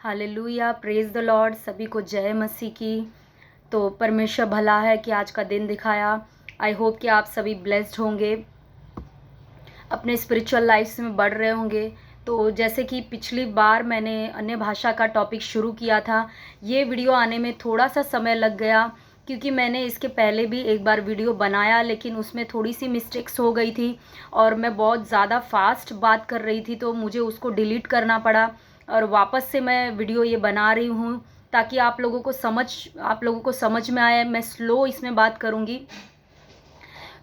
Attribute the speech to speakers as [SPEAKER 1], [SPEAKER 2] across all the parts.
[SPEAKER 1] Hallelujah, praise the Lord. सभी को जय मसीह की। तो परमेश्वर भला है कि आज का दिन दिखाया। आई होप कि आप सभी ब्लेस्ड होंगे, अपने स्पिरिचुअल लाइफ में बढ़ रहे होंगे। तो जैसे कि पिछली बार मैंने अन्य भाषा का टॉपिक शुरू किया था, ये वीडियो आने में थोड़ा सा समय लग गया क्योंकि मैंने इसके पहले भी एक बार वीडियो बनाया, लेकिन उसमें थोड़ी सी मिस्टेक्स हो गई थी और मैं बहुत ज़्यादा फास्ट बात कर रही थी, तो मुझे उसको डिलीट करना पड़ा और वापस से मैं वीडियो ये बना रही हूँ ताकि आप लोगों को समझ में आए। मैं स्लो इसमें बात करूँगी।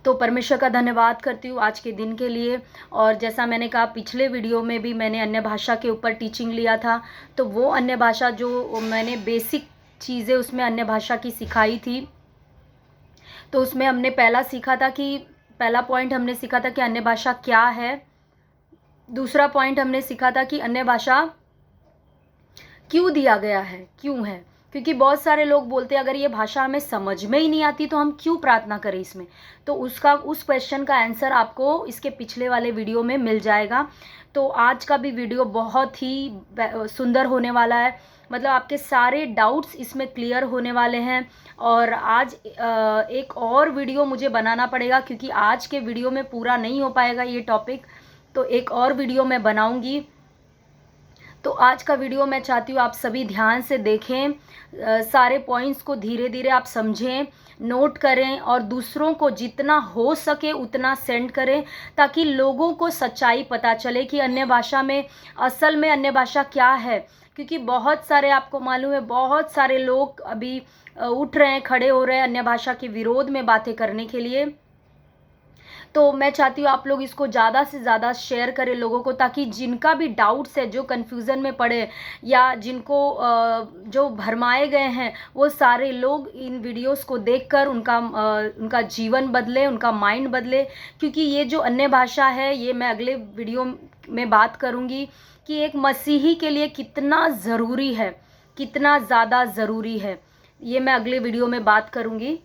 [SPEAKER 1] तो परमेश्वर का धन्यवाद करती हूँ आज के दिन के लिए। और जैसा मैंने कहा, पिछले वीडियो में भी मैंने अन्य भाषा के ऊपर टीचिंग लिया था, तो वो अन्य भाषा जो मैंने बेसिक चीज़ें उसमें अन्य भाषा की सिखाई थी, तो उसमें हमने पहला पॉइंट हमने सीखा था कि अन्य भाषा क्या है। दूसरा पॉइंट हमने सीखा था कि अन्य भाषा क्यों दिया गया है, क्यों है। क्योंकि बहुत सारे लोग बोलते हैं अगर ये भाषा हमें समझ में ही नहीं आती तो हम क्यों प्रार्थना करें इसमें। तो उस क्वेश्चन का आंसर आपको इसके पिछले वाले वीडियो में मिल जाएगा। तो आज का भी वीडियो बहुत ही सुंदर होने वाला है, मतलब आपके सारे डाउट्स इसमें क्लियर होने वाले हैं। और आज एक और वीडियो मुझे बनाना पड़ेगा क्योंकि आज के वीडियो में पूरा नहीं हो पाएगा ये टॉपिक, तो एक और वीडियो मैं बनाऊंगी। तो आज का वीडियो मैं चाहती हूँ आप सभी ध्यान से देखें, सारे पॉइंट्स को धीरे धीरे आप समझें, नोट करें और दूसरों को जितना हो सके उतना सेंड करें ताकि लोगों को सच्चाई पता चले कि अन्य भाषा में असल में अन्य भाषा क्या है। क्योंकि बहुत सारे, आपको मालूम है, बहुत सारे लोग अभी उठ रहे हैं, खड़े हो रहे हैं अन्य भाषा के विरोध में बातें करने के लिए। तो मैं चाहती हूँ आप लोग इसको ज़्यादा से ज़्यादा शेयर करें लोगों को, ताकि जिनका भी डाउट्स है, जो कन्फ्यूज़न में पड़े या जिनको जो भरमाए गए हैं, वो सारे लोग इन वीडियोस को देखकर उनका जीवन बदले, उनका माइंड बदले। क्योंकि ये जो अन्य भाषा है, ये मैं अगले वीडियो में बात करूँगी कि एक मसीही के लिए कितना ज़रूरी है, कितना ज़्यादा ज़रूरी है, ये मैं अगले वीडियो में बात करूँगी।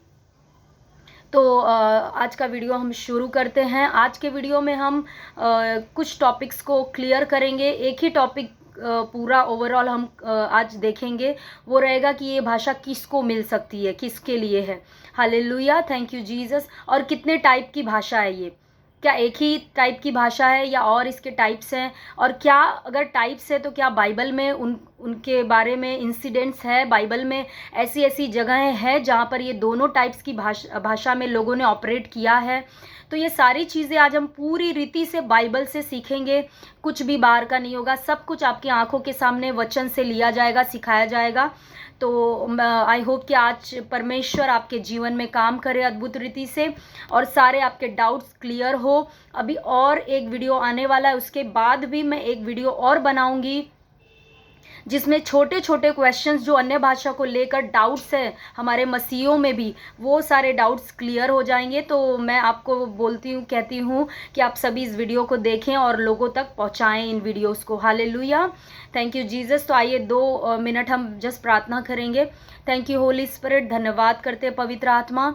[SPEAKER 1] तो आज का वीडियो हम शुरू करते हैं। आज के वीडियो में हम कुछ टॉपिक्स को क्लियर करेंगे। एक ही टॉपिक पूरा ओवरऑल हम आज देखेंगे, वो रहेगा कि ये भाषा किसको मिल सकती है, किसके लिए है। Hallelujah, thank you Jesus. और कितने टाइप की भाषा है ये, क्या एक ही टाइप की भाषा है या और इसके टाइप्स हैं, और क्या अगर टाइप्स है तो क्या बाइबल में उनके बारे में इंसिडेंट्स है, बाइबल में ऐसी ऐसी जगहें हैं जहाँ पर ये दोनों टाइप्स की भाषा में लोगों ने ऑपरेट किया है। तो ये सारी चीज़ें आज हम पूरी रीति से बाइबल से सीखेंगे, कुछ भी बाहर का नहीं होगा, सब कुछ आपकी आंखों के सामने वचन से लिया जाएगा, सिखाया जाएगा। तो आई होप कि आज परमेश्वर आपके जीवन में काम करे अद्भुत रीति से और सारे आपके डाउट्स क्लियर हो। अभी और एक वीडियो आने वाला है, उसके बाद भी मैं एक वीडियो और बनाऊंगी जिसमें छोटे छोटे क्वेश्चंस जो अन्य भाषा को लेकर डाउट्स है हमारे मसीहों में भी, वो सारे डाउट्स क्लियर हो जाएंगे। तो मैं आपको कहती हूँ कि आप सभी इस वीडियो को देखें और लोगों तक पहुँचाएं इन वीडियोस को। Hallelujah, thank you Jesus. तो आइए 2 मिनट हम जस्ट प्रार्थना करेंगे। Thank you Holi spirit. धन्यवाद करते पवित्र आत्मा,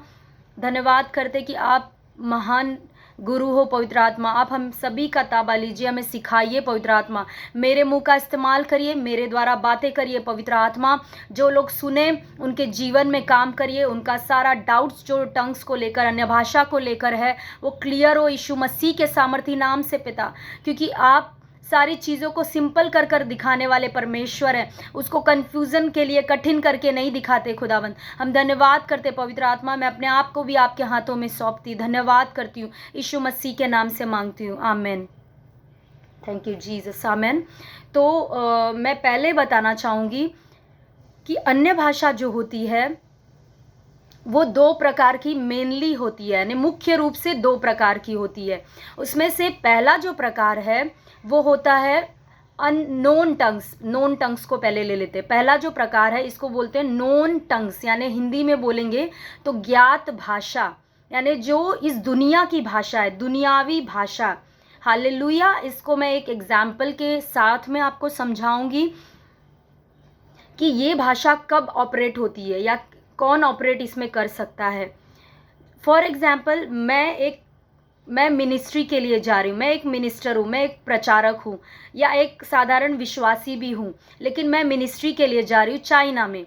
[SPEAKER 1] धन्यवाद करते कि आप महान गुरु हो पवित्र आत्मा। आप हम सभी का ताबा लीजिए, हमें सिखाइए पवित्र आत्मा, मेरे मुंह का इस्तेमाल करिए, मेरे द्वारा बातें करिए पवित्र आत्मा। जो लोग सुने उनके जीवन में काम करिए, उनका सारा डाउट्स जो टंग्स को लेकर, अन्य भाषा को लेकर है, वो क्लियर हो यीशु मसीह के सामर्थी नाम से पिता। क्योंकि आप सारी चीज़ों को सिंपल कर कर दिखाने वाले परमेश्वर हैं, उसको कन्फ्यूज़न के लिए कठिन करके नहीं दिखाते खुदावंद। हम धन्यवाद करते पवित्र आत्मा, मैं अपने आप को भी आपके हाथों में सौंपती, धन्यवाद करती हूँ, यीशु मसीह के नाम से मांगती हूँ, आमेन। थैंक यू जीसस, आमेन। तो मैं पहले बताना चाहूँगी कि अन्य भाषा जो होती है वो 2 प्रकार की मेनली होती है, यानी मुख्य रूप से 2 प्रकार की होती है। उसमें से पहला जो प्रकार है वो होता है अननोन टंग्स। नोन टंग्स को पहले ले लेते हैं। पहला जो प्रकार है इसको बोलते हैं नोन टंग्स, यानी हिंदी में बोलेंगे तो ज्ञात भाषा, यानी जो इस दुनिया की भाषा है, दुनियावी भाषा। हालेलुया। इसको मैं एक एग्जाम्पल के साथ में आपको समझाऊंगी कि ये भाषा कब ऑपरेट होती है या कौन ऑपरेट इसमें कर सकता है। फॉर एग्जाम्पल, मैं एक मैं मिनिस्ट्री के लिए जा रही हूँ, मैं एक मिनिस्टर हूँ, मैं एक प्रचारक हूँ या एक साधारण विश्वासी भी हूँ, लेकिन मैं मिनिस्ट्री के लिए जा रही हूँ चाइना में।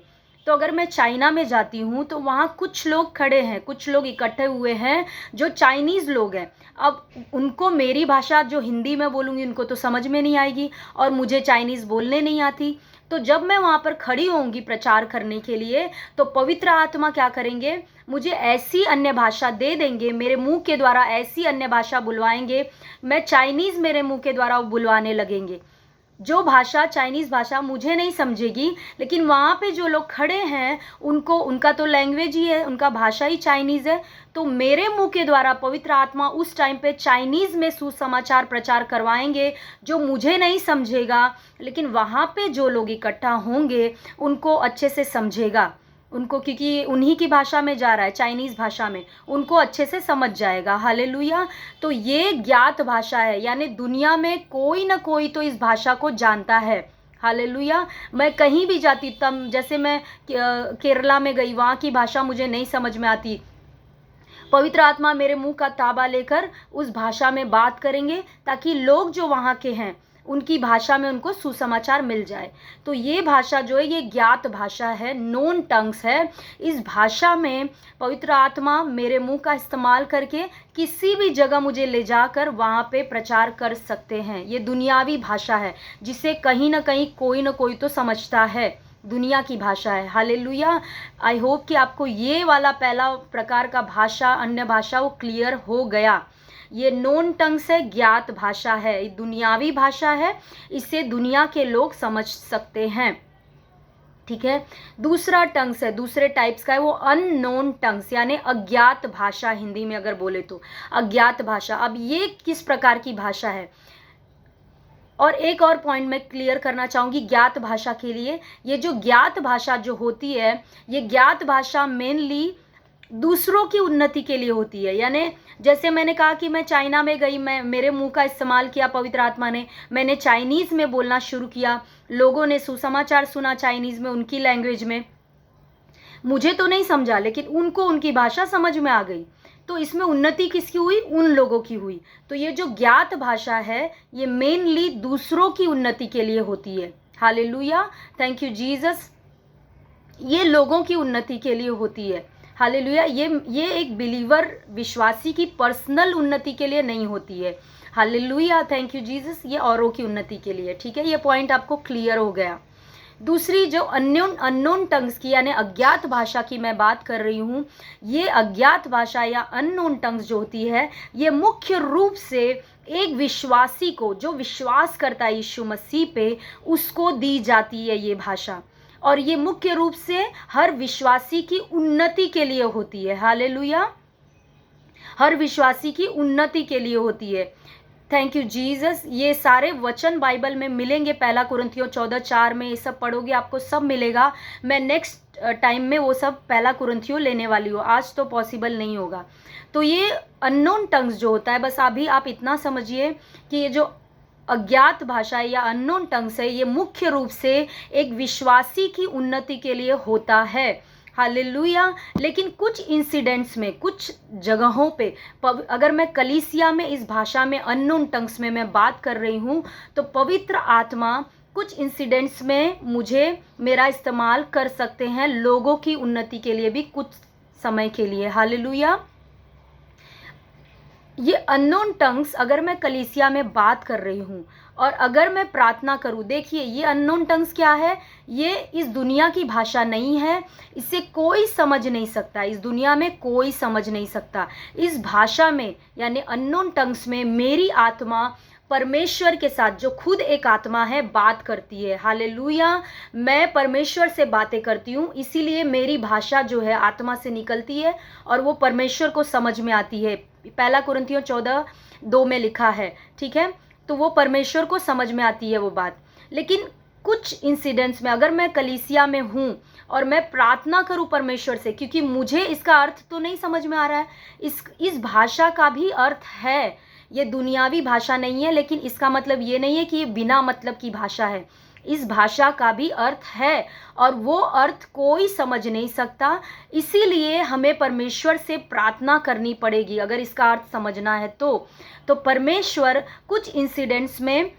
[SPEAKER 1] तो अगर मैं चाइना में जाती हूँ तो वहाँ कुछ लोग खड़े हैं, कुछ लोग इकट्ठे हुए हैं जो चाइनीज़ लोग हैं। अब उनको मेरी भाषा जो हिंदी में बोलूँगी उनको तो समझ में नहीं आएगी और मुझे चाइनीज़ बोलने नहीं आती। तो जब मैं वहाँ पर खड़ी होंगी प्रचार करने के लिए, तो पवित्र आत्मा क्या करेंगे, मुझे ऐसी अन्य भाषा दे देंगे, मेरे मुंह के द्वारा ऐसी अन्य भाषा बुलवाएंगे, मैं चाइनीज़ मेरे मुंह के द्वारा बुलवाने लगेंगे। जो भाषा चाइनीज़ भाषा मुझे नहीं समझेगी, लेकिन वहाँ पे जो लोग खड़े हैं उनको, उनका तो लैंग्वेज ही है, उनका भाषा ही चाइनीज़ है। तो मेरे मुंह के द्वारा पवित्र आत्मा उस टाइम पे चाइनीज़ में सुसमाचार प्रचार करवाएंगे, जो मुझे नहीं समझेगा, लेकिन वहाँ पे जो लोग इकट्ठा होंगे उनको अच्छे से समझेगा, उनको, क्योंकि उन्हीं की भाषा में जा रहा है, चाइनीज़ भाषा में, उनको अच्छे से समझ जाएगा। हालेलुया। तो ये ज्ञात भाषा है, यानी दुनिया में कोई ना कोई तो इस भाषा को जानता है। हालेलुया। मैं कहीं भी जाती, तब जैसे मैं केरला में गई, वहाँ की भाषा मुझे नहीं समझ में आती, पवित्र आत्मा मेरे मुंह का ताबा लेकर उस भाषा में बात करेंगे, ताकि लोग जो वहाँ के हैं उनकी भाषा में उनको सुसमाचार मिल जाए। तो ये भाषा जो है ये ज्ञात भाषा है, नोन टंग्स है। इस भाषा में पवित्र आत्मा मेरे मुंह का इस्तेमाल करके किसी भी जगह मुझे ले जाकर वहाँ पे प्रचार कर सकते हैं। ये दुनियावी भाषा है जिसे कहीं ना कहीं कोई ना कोई तो समझता है, दुनिया की भाषा है। हालेलुया। आई होप कि आपको ये वाला पहला प्रकार का भाषा, अन्य भाषा, वो क्लियर हो गया। ये नोन टंग्स है, ज्ञात भाषा है, दुनियावी भाषा है, इसे दुनिया के लोग समझ सकते हैं। ठीक है। दूसरा टंग्स है, दूसरे टाइप्स का है, वो अननोन टंग्स, यानी अज्ञात भाषा, हिंदी में अगर बोले तो अज्ञात भाषा। अब ये किस प्रकार की भाषा है, और एक और पॉइंट मैं क्लियर करना चाहूँगी ज्ञात भाषा के लिए। ये जो ज्ञात भाषा जो होती है, ये ज्ञात भाषा मेनली दूसरों की उन्नति के लिए होती है। यानी जैसे मैंने कहा कि मैं चाइना में गई, मैं मेरे मुंह का इस्तेमाल किया पवित्र आत्मा ने, मैंने चाइनीज़ में बोलना शुरू किया, लोगों ने सुसमाचार सुना चाइनीज़ में, उनकी लैंग्वेज में, मुझे तो नहीं समझा, लेकिन उनको उनकी भाषा समझ में आ गई। तो इसमें उन्नति किसकी हुई, उन लोगों की हुई। तो ये जो ज्ञात भाषा है ये मेनली दूसरों की उन्नति के लिए होती है। Hallelujah, thank you Jesus. ये लोगों की उन्नति के लिए होती है। हालेलुया। ये एक बिलीवर, विश्वासी की पर्सनल उन्नति के लिए नहीं होती है। Hallelujah, thank you Jesus. ये औरों की उन्नति के लिए। ठीक है, ये पॉइंट आपको क्लियर हो गया। दूसरी जो अननोन टंग्स की, यानी अज्ञात भाषा की मैं बात कर रही हूँ, ये अज्ञात भाषा या अननोन टंग्स जो होती है, ये मुख्य रूप से एक विश्वासी को, जो विश्वास करता है यीशु मसीह पे, उसको दी जाती है ये भाषा। और ये मुख्य रूप से हर विश्वासी की उन्नति के लिए होती है। हालेलुया, हर विश्वासी की उन्नति के लिए होती है। Thank you Jesus. ये सारे वचन बाइबल में मिलेंगे, 1 कुरिन्थियों 14:4 में, ये सब पढ़ोगे आपको सब मिलेगा। मैं नेक्स्ट टाइम में वो सब 1 कुरिन्थियों लेने वाली हूँ, आज तो पॉसिबल नहीं होगा। तो ये अननोन टंग्स जो होता है, बस अभी आप इतना समझिए कि ये जो अज्ञात भाषा या अननोन टंग्स है, ये मुख्य रूप से एक विश्वासी की उन्नति के लिए होता है। हालेलुया। लेकिन कुछ इंसिडेंट्स में, कुछ जगहों पे, अगर मैं कलीसिया में इस भाषा में, अननोन टंग्स में मैं बात कर रही हूँ, तो पवित्र आत्मा कुछ इंसिडेंट्स में मुझे मेरा इस्तेमाल कर सकते हैं, लोगों की उन्नति के लिए भी, कुछ समय के लिए। हालेलुया। ये अननोन टंग्स अगर मैं कलीसिया में बात कर रही हूँ और अगर मैं प्रार्थना करूँ, देखिए ये अननोन टंग्स क्या है, ये इस दुनिया की भाषा नहीं है, इसे कोई समझ नहीं सकता, इस दुनिया में कोई समझ नहीं सकता। इस भाषा में यानी अननोन टंग्स में मेरी आत्मा परमेश्वर के साथ, जो खुद एक आत्मा है, बात करती है। हालेलुया। मैं परमेश्वर से बातें करती हूँ, इसीलिए मेरी भाषा जो है आत्मा से निकलती है और वो परमेश्वर को समझ में आती है। 1 कुरिन्थियों 14:2 में लिखा है। ठीक है, तो वो परमेश्वर को समझ में आती है वो बात। लेकिन कुछ इंसिडेंट्स में अगर मैं कलीसिया में हूँ और मैं प्रार्थना करूँ परमेश्वर से, क्योंकि मुझे इसका अर्थ तो नहीं समझ में आ रहा है, इस भाषा का भी अर्थ है, ये दुनियावी भाषा नहीं है, लेकिन इसका मतलब ये नहीं है कि ये बिना मतलब की भाषा है। इस भाषा का भी अर्थ है और वो अर्थ कोई समझ नहीं सकता। इसीलिए हमें परमेश्वर से प्रार्थना करनी पड़ेगी अगर इसका अर्थ समझना है तो परमेश्वर कुछ इंसिडेंट्स में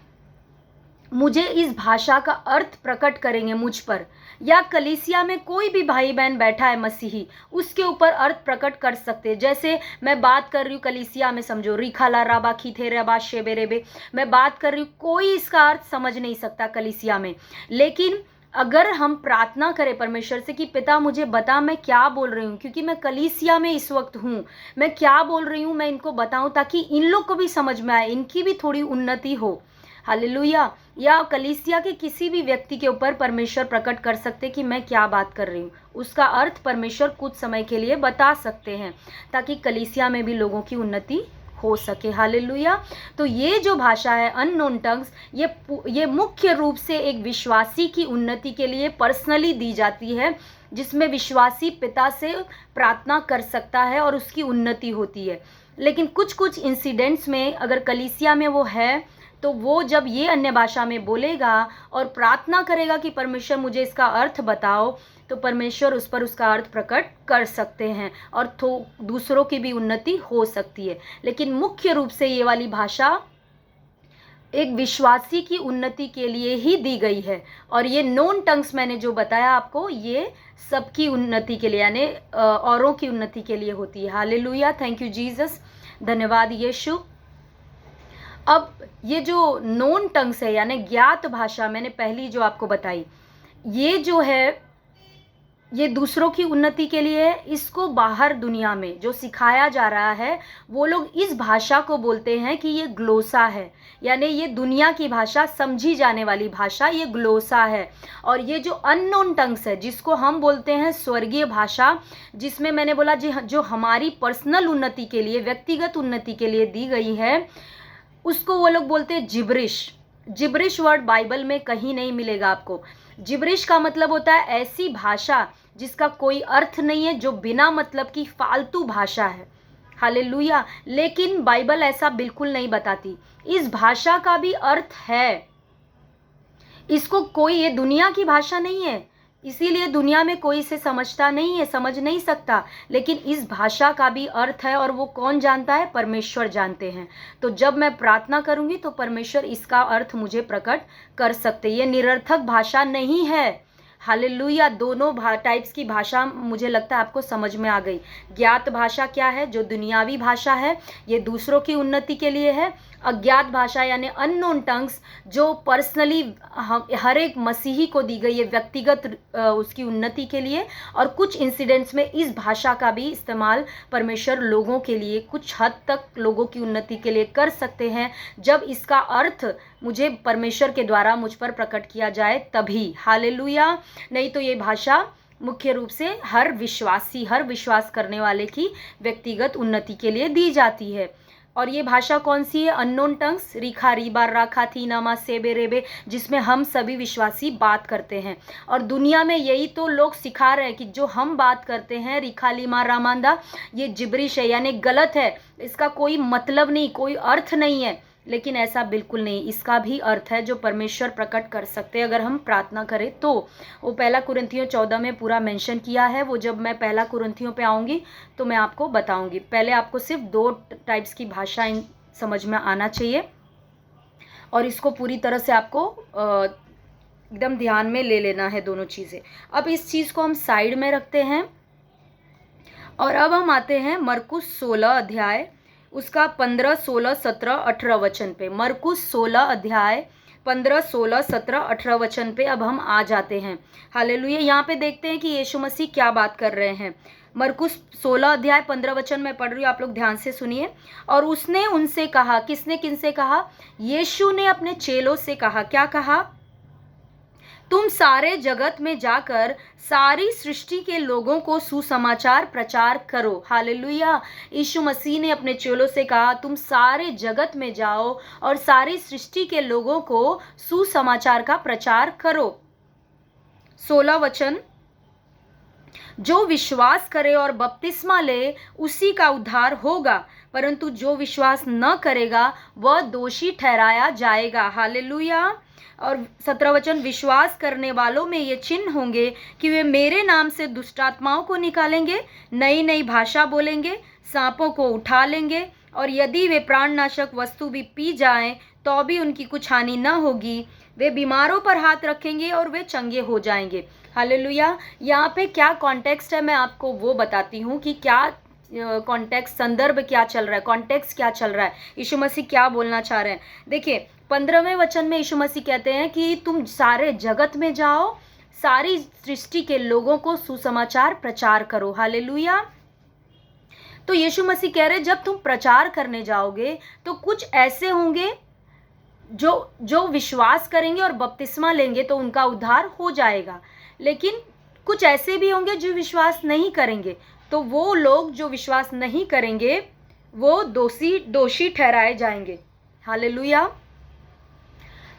[SPEAKER 1] मुझे इस भाषा का अर्थ प्रकट करेंगे मुझ पर, या कलीसिया में कोई भी भाई बहन बैठा है मसीही, उसके ऊपर अर्थ प्रकट कर सकते हैं। जैसे मैं बात कर रही हूँ कलीसिया में, समझो रिखाला राबा खीथे रबा शेबे रेबे, मैं बात कर रही हूँ, कोई इसका अर्थ समझ नहीं सकता कलीसिया में। लेकिन अगर हम प्रार्थना करें परमेश्वर से कि पिता मुझे बता मैं क्या बोल रही हूँ, क्योंकि मैं कलीसिया में इस वक्त हूँ, मैं क्या बोल रही हूँ मैं इनको बताऊँ ताकि इन लोग को भी समझ में आए, इनकी भी थोड़ी उन्नति हो। हालेलुया। या कलीसिया के किसी भी व्यक्ति के ऊपर परमेश्वर प्रकट कर सकते कि मैं क्या बात कर रही हूँ, उसका अर्थ परमेश्वर कुछ समय के लिए बता सकते हैं ताकि कलीसिया में भी लोगों की उन्नति हो सके। हालेलुया। तो ये जो भाषा है अननोन टंग्स, ये मुख्य रूप से एक विश्वासी की उन्नति के लिए पर्सनली दी जाती है, जिसमें विश्वासी पिता से प्रार्थना कर सकता है और उसकी उन्नति होती है। लेकिन कुछ कुछ इंसिडेंट्स में अगर कलीसिया में वो है तो वो जब ये अन्य भाषा में बोलेगा और प्रार्थना करेगा कि परमेश्वर मुझे इसका अर्थ बताओ, तो परमेश्वर उस पर उसका अर्थ प्रकट कर सकते हैं और दूसरों की भी उन्नति हो सकती है। लेकिन मुख्य रूप से ये वाली भाषा एक विश्वासी की उन्नति के लिए ही दी गई है। और ये नोन टंग्स मैंने जो बताया आपको, ये सबकी उन्नति के लिए, यानी औरों की उन्नति के लिए होती है। हालेलुया, थैंक यू जीसस, धन्यवाद यीशु। अब ये जो नोन टंग्स है यानी ज्ञात भाषा, मैंने पहली जो आपको बताई, ये जो है ये दूसरों की उन्नति के लिए है। इसको बाहर दुनिया में जो सिखाया जा रहा है वो लोग इस भाषा को बोलते हैं कि ये ग्लोसा है, यानी ये दुनिया की भाषा, समझी जाने वाली भाषा, ये ग्लोसा है। और ये जो अननोन टंग्स है जिसको हम बोलते हैं स्वर्गीय भाषा, जिसमें मैंने बोला जो हमारी पर्सनल उन्नति के लिए, व्यक्तिगत उन्नति के लिए दी गई है, उसको वो लोग बोलते हैं जिब्रिश। जिब्रिश वर्ड बाइबल में कहीं नहीं मिलेगा आपको। जिब्रिश का मतलब होता है ऐसी भाषा जिसका कोई अर्थ नहीं है, जो बिना मतलब की फालतू भाषा है। हालेलुया। लेकिन बाइबल ऐसा बिल्कुल नहीं बताती। इस भाषा का भी अर्थ है, इसको कोई, ये दुनिया की भाषा नहीं है, इसीलिए दुनिया में कोई इसे समझता नहीं है, समझ नहीं सकता। लेकिन इस भाषा का भी अर्थ है और वो कौन जानता है? परमेश्वर जानते हैं। तो जब मैं प्रार्थना करूंगी तो परमेश्वर इसका अर्थ मुझे प्रकट कर सकते। ये निरर्थक भाषा नहीं है। हालेलुया। दोनों टाइप्स की भाषा मुझे लगता है आपको समझ में आ गई। ज्ञात भाषा क्या है? जो दुनियावी भाषा है, ये दूसरों की उन्नति के लिए है। अज्ञात भाषा यानी अननोन टंग्स, जो पर्सनली हर एक मसीही को दी गई है, व्यक्तिगत उसकी उन्नति के लिए। और कुछ इंसिडेंट्स में इस भाषा का भी इस्तेमाल परमेश्वर लोगों के लिए, कुछ हद तक लोगों की उन्नति के लिए कर सकते हैं, जब इसका अर्थ मुझे परमेश्वर के द्वारा मुझ पर प्रकट किया जाए तभी। हालेलुया। नहीं तो ये भाषा मुख्य रूप से हर विश्वासी, हर विश्वास करने वाले की व्यक्तिगत उन्नति के लिए दी जाती है। और ये भाषा कौन सी है? अननोन टंग्स, रिखा रीबा राखा थी नामा सेबे रेबे, जिसमें हम सभी विश्वासी बात करते हैं। और दुनिया में यही तो लोग सिखा रहे हैं कि जो हम बात करते हैं रिखा लीमा रामांदा, ये जिब्रिश है, यानी गलत है, इसका कोई मतलब नहीं, कोई अर्थ नहीं है। लेकिन ऐसा बिल्कुल नहीं, इसका भी अर्थ है जो परमेश्वर प्रकट कर सकते हैं अगर हम प्रार्थना करें तो। वो पहला कुरिन्थियों 14 में पूरा मेंशन किया है। वो जब मैं पहला कुरिन्थियों पे आऊँगी तो मैं आपको बताऊँगी। पहले आपको सिर्फ 2 टाइप्स की भाषा समझ में आना चाहिए और इसको पूरी तरह से आपको एकदम ध्यान में ले लेना है दोनों चीज़ें। अब इस चीज़ को हम साइड में रखते हैं और अब हम आते हैं मरकुस 16 अध्याय, उसका 15, 16, 17, 18 वचन पे। मरकुस 16 अध्याय 15, 16, 17, 18 वचन पे अब हम आ जाते हैं। हालेलुया। यहाँ पे देखते हैं कि यीशु मसीह क्या बात कर रहे हैं। मरकुस 16 अध्याय 15 वचन में पढ़ रही हूँ, आप लोग ध्यान से सुनिए। और उसने उनसे कहा, किसने किनसे कहा? यीशु ने अपने चेलों से कहा। क्या कहा? तुम सारे जगत में जाकर सारी सृष्टि के लोगों को सुसमाचार प्रचार करो। हालेलुया। यीशु मसीह ने अपने चेलों से कहा तुम सारे जगत में जाओ और सारी सृष्टि के लोगों को सुसमाचार का प्रचार करो। 16 वचन, जो विश्वास करे और बपतिस्मा ले उसी का उद्धार होगा, परंतु जो विश्वास न करेगा वह दोषी ठहराया जाएगा। हालेलुया। और 17 वचन, विश्वास करने वालों में ये चिन्ह होंगे कि वे मेरे नाम से दुष्ट आत्माओं को निकालेंगे, नई नई भाषा बोलेंगे, सांपों को उठा लेंगे, और यदि वे प्राणनाशक वस्तु भी पी जाएं तो भी उनकी कुछ हानि न होगी। वे बीमारों पर हाथ रखेंगे और वे चंगे हो जाएंगे। हालेलुया। यहाँ पे क्या कॉन्टेक्स्ट है मैं आपको वो बताती हूँ कि क्या कॉन्टेक्स्ट, संदर्भ क्या चल रहा है, कॉन्टेक्स्ट क्या चल रहा है, यीशु मसीह क्या बोलना चाह रहे हैं। देखिए 15वें वचन में यीशु मसीह कहते हैं कि तुम सारे जगत में जाओ, सारी सृष्टि के लोगों को सुसमाचार प्रचार करो। हालेलुया। तो यीशु मसीह कह रहे हैं जब तुम प्रचार करने जाओगे तो कुछ ऐसे होंगे जो विश्वास करेंगे और बपतिस्मा लेंगे तो उनका उद्धार हो जाएगा, लेकिन कुछ ऐसे भी होंगे जो विश्वास नहीं करेंगे, तो वो लोग जो विश्वास नहीं करेंगे वो दोषी ठहराए जाएंगे। हालेलुया।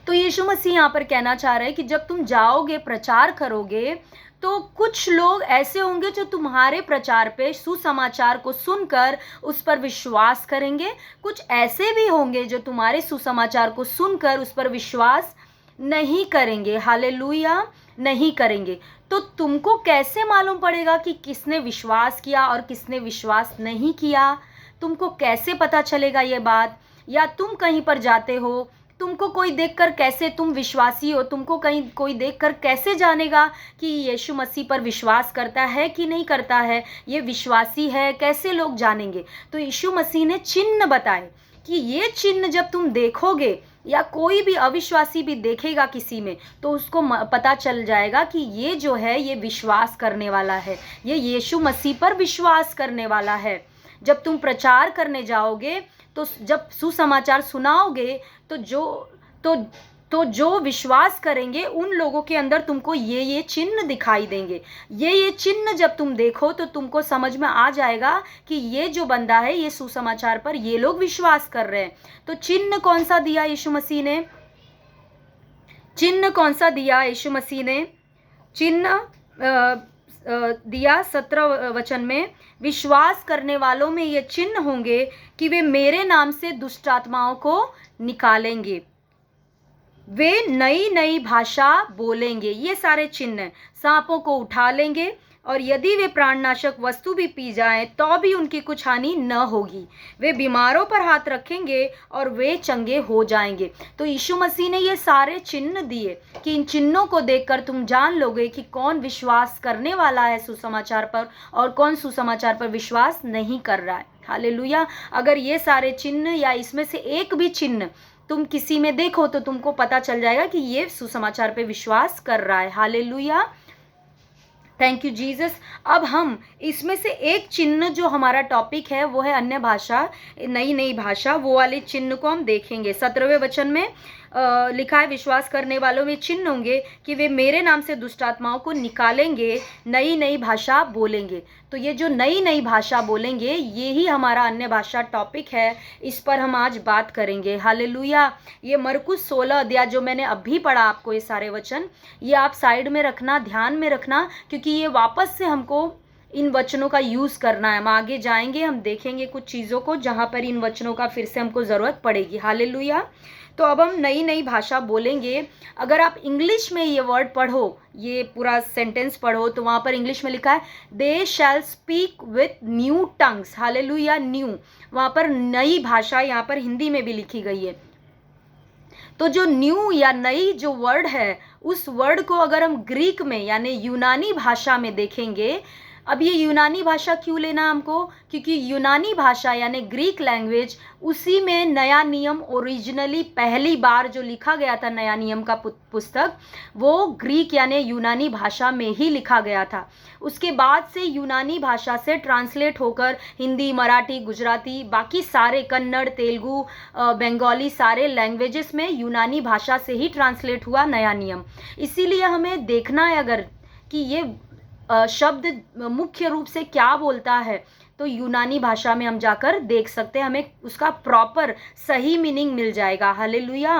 [SPEAKER 1] तो यीशु मसीह यहाँ पर कहना चाह रहे हैं कि जब तुम जाओगे, प्रचार करोगे, तो कुछ लोग ऐसे होंगे जो तुम्हारे प्रचार पे, सुसमाचार को सुनकर उस पर विश्वास करेंगे। कुछ ऐसे भी होंगे जो तुम्हारे सुसमाचार को सुनकर उस पर विश्वास नहीं करेंगे। हालेलुया, नहीं करेंगे। तो तुमको कैसे मालूम पड़ेगा कि किसने विश्वास किया और किसने विश्वास नहीं किया? तुमको कैसे पता चलेगा ये बात? या तुम कहीं पर जाते हो, तुमको कोई देखकर कैसे, तुम विश्वासी हो, तुमको कहीं कोई देखकर कैसे जानेगा कि यीशु मसीह पर विश्वास करता है कि नहीं करता है, ये विश्वासी है, कैसे लोग जानेंगे? तो यीशु मसीह ने चिन्ह बताए कि ये चिन्ह जब तुम देखोगे या कोई भी अविश्वासी भी देखेगा किसी में, तो उसको पता चल जाएगा कि ये जो है ये विश्वास करने वाला है, ये यीशु मसीह पर विश्वास करने वाला है। जब तुम प्रचार करने जाओगे, तो जब सुसमाचार सुनाओगे, तो जो विश्वास करेंगे उन लोगों के अंदर तुमको ये चिन्ह दिखाई देंगे। ये चिन्ह जब तुम देखो तो तुमको समझ में आ जाएगा कि ये जो बंदा है, ये सुसमाचार पर ये लोग विश्वास कर रहे हैं। तो चिन्ह कौन सा दिया यीशु मसीह ने? चिन्ह कौन सा दिया यीशु मसीह ने? चिन्ह दिया 17 वचन में, विश्वास करने वालों में ये चिन्ह होंगे कि वे मेरे नाम से दुष्ट आत्माओं को निकालेंगे, वे नई नई भाषा बोलेंगे। ये सारे चिन्ह, सांपों को उठा लेंगे, और यदि वे प्राणनाशक वस्तु भी पी जाएं तो भी उनकी कुछ हानि न होगी। वे बीमारों पर हाथ रखेंगे और वे चंगे हो जाएंगे। तो यीशु मसीह ने ये सारे चिन्ह दिए कि इन चिन्हों को देखकर तुम जान लोगे कि कौन विश्वास करने वाला है सुसमाचार पर और कौन सुसमाचार पर विश्वास नहीं कर रहा है। हालेलुया। अगर ये सारे चिन्ह या इसमें से एक भी चिन्ह तुम किसी में देखो तो तुमको पता चल जाएगा कि ये सुसमाचार पे विश्वास कर रहा है। Hallelujah, thank you Jesus. अब हम इसमें से एक चिन्ह जो हमारा टॉपिक है वो है अन्य भाषा, नई नई भाषा, वो वाले चिन्ह को हम देखेंगे। 17वें वचन में लिखा है, विश्वास करने वालों में चिन्ह होंगे कि वे मेरे नाम से दुष्ट आत्माओं को निकालेंगे, नई नई भाषा बोलेंगे। तो ये जो नई नई भाषा बोलेंगे, ये ही हमारा अन्य भाषा टॉपिक है, इस पर हम आज बात करेंगे। हालेलुया। ये मरकुस 16 अध्याय जो मैंने अभी पढ़ा आपको, ये सारे वचन, ये आप साइड में रखना, ध्यान में रखना, क्योंकि ये वापस से हमको इन वचनों का यूज़ करना है। हम आगे जाएंगे, हम देखेंगे कुछ चीज़ों को जहाँ पर इन वचनों का फिर से हमको ज़रूरत पड़ेगी। हालेलुया। तो अब हम नई नई भाषा बोलेंगे। अगर आप इंग्लिश में ये वर्ड पढ़ो, ये पूरा सेंटेंस पढ़ो, तो वहाँ पर इंग्लिश में लिखा है, they shall speak with new tongues. Hallelujah, new, वहाँ पर नई भाषा यहाँ पर हिंदी में भी लिखी गई है। तो जो न्यू या नई जो वर्ड है, उस वर्ड को अगर हम ग्रीक में यानी यूनानी भाषा में देखेंगे, अब ये यूनानी भाषा क्यों लेना हमको? क्योंकि यूनानी भाषा यानी ग्रीक लैंग्वेज, उसी में नया नियम ओरिजिनली पहली बार जो लिखा गया था, नया नियम का पुस्तक, वो ग्रीक यानी यूनानी भाषा में ही लिखा गया था। उसके बाद से यूनानी भाषा से ट्रांसलेट होकर हिंदी, मराठी, गुजराती, बाकी सारे कन्नड़, तेलुगु, बंगाली, सारे लैंग्वेजेस में यूनानी भाषा से ही ट्रांसलेट हुआ नया नियम। इसीलिए हमें देखना है अगर कि ये शब्द मुख्य रूप से क्या बोलता है, तो यूनानी भाषा में हम जाकर देख सकते हैं, हमें उसका प्रॉपर सही मीनिंग मिल जाएगा। हालेलुया।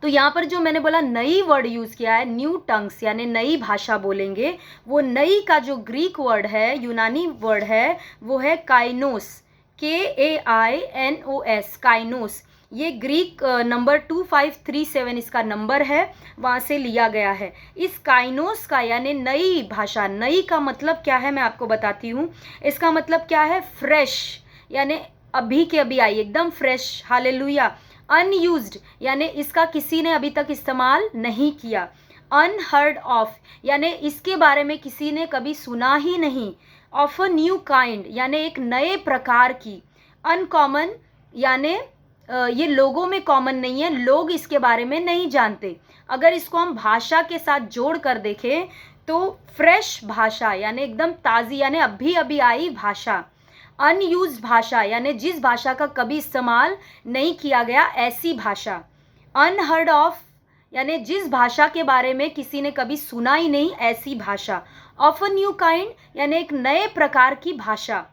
[SPEAKER 1] तो यहाँ पर जो मैंने बोला नई वर्ड यूज़ किया है, न्यू टंग्स यानी नई भाषा बोलेंगे, वो नई का जो ग्रीक वर्ड है, यूनानी वर्ड है, वो है काइनोस। KAINOS, काइनोस। ये ग्रीक नंबर 2537 इसका नंबर है, वहाँ से लिया गया है। इस काइनोस का यानी नई भाषा, नई का मतलब क्या है मैं आपको बताती हूँ। इसका मतलब क्या है? फ्रेश, यानी अभी के अभी आई, एकदम फ्रेश। हालेलुया। अनयूज्ड यानी इसका किसी ने अभी तक इस्तेमाल नहीं किया। अनहर्ड ऑफ यानी इसके बारे में किसी ने कभी सुना ही नहीं। ऑफ अ न्यू काइंड यानी एक नए प्रकार की। अनकॉमन यानी ये लोगों में कॉमन नहीं है, लोग इसके बारे में नहीं जानते। अगर इसको हम भाषा के साथ जोड़ कर देखें तो फ्रेश भाषा यानी एकदम ताज़ी, यानी अभी अभी आई भाषा। अनयूज्ड भाषा यानी जिस भाषा का कभी इस्तेमाल नहीं किया गया, ऐसी भाषा। अनहर्ड ऑफ यानी जिस भाषा के बारे में किसी ने कभी सुना ही नहीं, ऐसी भाषा। ऑफ अ न्यू काइंड यानी एक नए प्रकार की भाषा।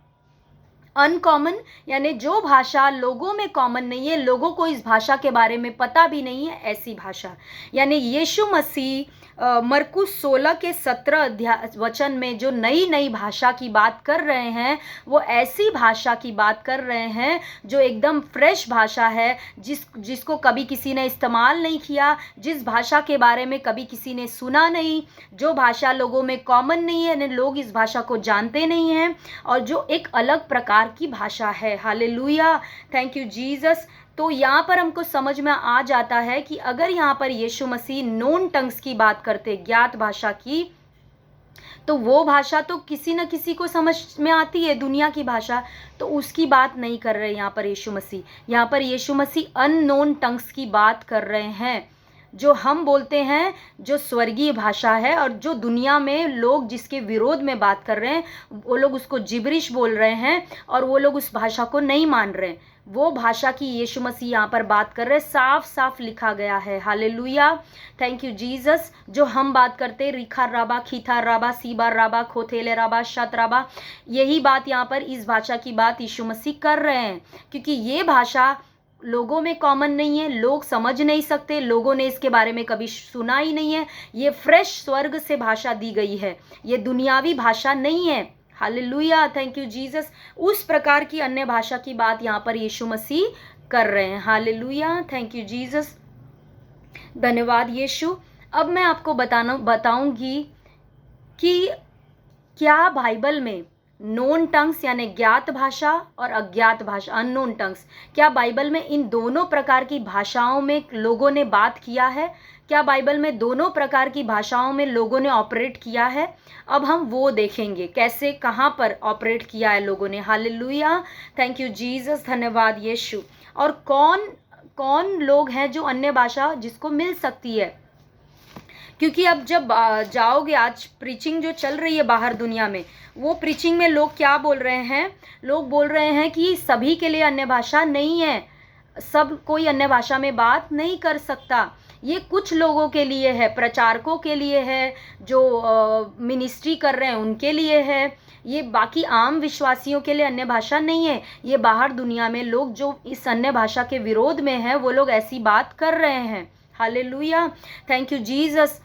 [SPEAKER 1] अनकॉमन यानी जो भाषा लोगों में कॉमन नहीं है, लोगों को इस भाषा के बारे में पता भी नहीं है, ऐसी भाषा। यानी यीशु मसीह मरकुस 16 के 17 वचन में जो नई नई भाषा की बात कर रहे हैं, वो ऐसी भाषा की बात कर रहे हैं जो एकदम फ्रेश भाषा है, जिसको कभी किसी ने इस्तेमाल नहीं किया, जिस भाषा के बारे में कभी किसी ने सुना नहीं, जो भाषा लोगों में कॉमन नहीं है, यानी लोग इस भाषा को जानते नहीं हैं, और जो एक अलग प्रकार की भाषा है। Hallelujah, thank you Jesus. तो यहाँ पर हमको समझ में आ जाता है कि अगर यहाँ पर यीशु मसीह नोन टंग्स की बात करते, ज्ञात भाषा की, तो वो भाषा तो किसी न किसी को समझ में आती है, दुनिया की भाषा, तो उसकी बात नहीं कर रहे यहाँ पर यीशु मसीह। यहाँ पर यीशु मसीह अननोन टंग्स की बात कर रहे हैं, जो हम बोलते हैं, जो स्वर्गीय भाषा है, और जो दुनिया में लोग जिसके विरोध में बात कर रहे हैं, वो लोग उसको जिब्रिश बोल रहे हैं और वो लोग उस भाषा को नहीं मान रहे। वो भाषा की यीशु मसीह यहाँ पर बात कर रहे हैं, साफ साफ लिखा गया है। Hallelujah, thank you Jesus. जो हम बात करते, रिखा राबा, खीथा राबा, सीबा राबा, खोथेले राबा, शत राबा, यही बात यहाँ पर इस भाषा की बात यीशु मसीह कर रहे हैं, क्योंकि ये भाषा लोगों में कॉमन नहीं है, लोग समझ नहीं सकते, लोगों ने इसके बारे में कभी सुना ही नहीं है। ये फ्रेश स्वर्ग से भाषा दी गई है, ये दुनियावी भाषा नहीं है। Hallelujah, thank you Jesus. उस प्रकार की अन्य भाषा की बात यहाँ पर यीशु मसीह कर रहे हैं। हालेलुया, थैंक यू जीसस, धन्यवाद यीशु। अब मैं आपको बताऊंगी कि क्या बाइबल में नोन टंग्स यानी ज्ञात भाषा और अज्ञात भाषा, अननोन टंग्स, क्या बाइबल में इन दोनों प्रकार की भाषाओं में लोगों ने बात किया है? क्या बाइबल में दोनों प्रकार की भाषाओं में लोगों ने ऑपरेट किया है? अब हम वो देखेंगे, कैसे, कहाँ पर ऑपरेट किया है लोगों ने। हालेलुया, थैंक यू जीसस, धन्यवाद यीशु। और कौन कौन लोग हैं जो अन्य भाषा जिसको मिल सकती है? क्योंकि अब जब जाओगे, आज प्रीचिंग जो चल रही है बाहर दुनिया में, वो प्रीचिंग में लोग क्या बोल रहे हैं? लोग बोल रहे हैं कि सभी के लिए अन्य भाषा नहीं है, सब कोई अन्य भाषा में बात नहीं कर सकता, ये कुछ लोगों के लिए है, प्रचारकों के लिए है, जो मिनिस्ट्री कर रहे हैं उनके लिए है, ये बाकी आम विश्वासियों के लिए अन्य भाषा नहीं है। ये बाहर दुनिया में लोग जो इस अन्य भाषा के विरोध में हैं, वो लोग ऐसी बात कर रहे हैं। Hallelujah, thank you Jesus.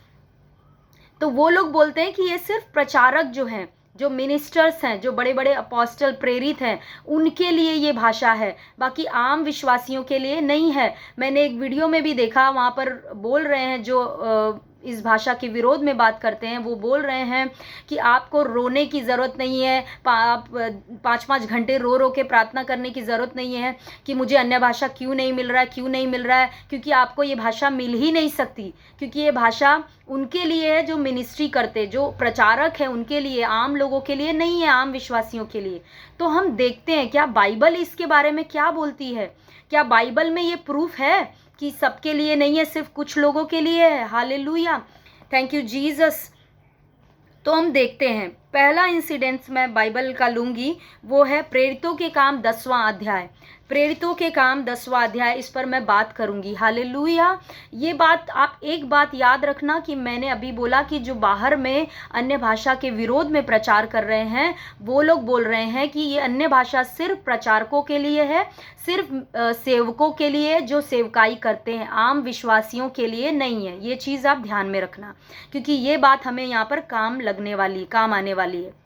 [SPEAKER 1] तो वो लोग बोलते हैं कि ये सिर्फ प्रचारक जो हैं, जो मिनिस्टर्स हैं, जो बड़े बड़े अपोस्टल प्रेरित हैं, उनके लिए ये भाषा है, बाकी आम विश्वासियों के लिए नहीं है। मैंने एक वीडियो में भी देखा, वहाँ पर बोल रहे हैं जो इस भाषा के विरोध में बात करते हैं, वो बोल रहे हैं कि आपको रोने की ज़रूरत नहीं है, आप 5-5 घंटे रो रो के प्रार्थना करने की ज़रूरत नहीं है कि मुझे अन्य भाषा क्यों नहीं मिल रहा है, क्यों नहीं मिल रहा है, क्योंकि आपको ये भाषा मिल ही नहीं सकती, क्योंकि ये भाषा उनके लिए है जो मिनिस्ट्री करते, जो प्रचारक है, उनके लिए, आम लोगों के लिए नहीं है, आम विश्वासियों के लिए। तो हम देखते हैं क्या बाइबल इसके बारे में क्या बोलती है। क्या बाइबल में ये प्रूफ है कि सबके लिए नहीं है, सिर्फ कुछ लोगों के लिए है? Hallelujah, thank you Jesus. तो हम देखते हैं, पहला इंसिडेंस मैं बाइबल का लूँगी, वो है प्रेरितों के काम 10वां अध्याय। प्रेरितों के काम 10वां अध्याय, इस पर मैं बात करूँगी। हालेलुया। ये बात, आप एक बात याद रखना कि मैंने अभी बोला कि जो बाहर में अन्य भाषा के विरोध में प्रचार कर रहे हैं, वो लोग बोल रहे हैं कि ये अन्य भाषा सिर्फ प्रचारकों के लिए है, सिर्फ सेवकों के लिए जो सेवकाई करते हैं, आम विश्वासियों के लिए नहीं है। ये चीज़ आप ध्यान में रखना, क्योंकि ये बात हमें यहाँ पर काम लगने वाली, काम आने वाली है।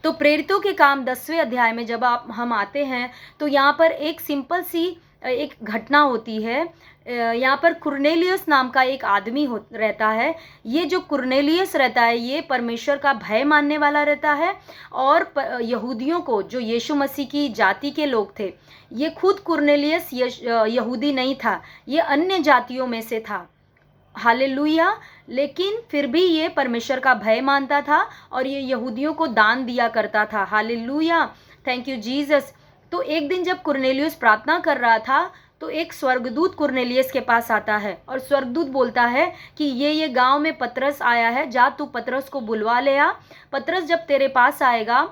[SPEAKER 1] तो प्रेरितों के काम 10वें अध्याय में जब हम आते हैं तो यहाँ पर एक सिंपल सी एक घटना होती है। यहाँ पर कुरनेलियस नाम का एक आदमी रहता है। ये जो कुरनेलियस रहता है ये परमेश्वर का भय मानने वाला रहता है और यहूदियों को, जो यीशु मसीह की जाति के लोग थे, ये खुद कुरनेलियस यहूदी नहीं था, ये अन्य जातियों में से था। हालेलुया। लेकिन फिर भी ये परमेश्वर का भय मानता था और ये यहूदियों को दान दिया करता था। Hallelujah, thank you Jesus. तो एक दिन जब कुरनेलियस प्रार्थना कर रहा था तो एक स्वर्गदूत कुरनेलियस के पास आता है और स्वर्गदूत बोलता है कि ये गांव में पतरस आया है, जा तू पतरस को बुलवा ले आ। पतरस जब तेरे पास आएगा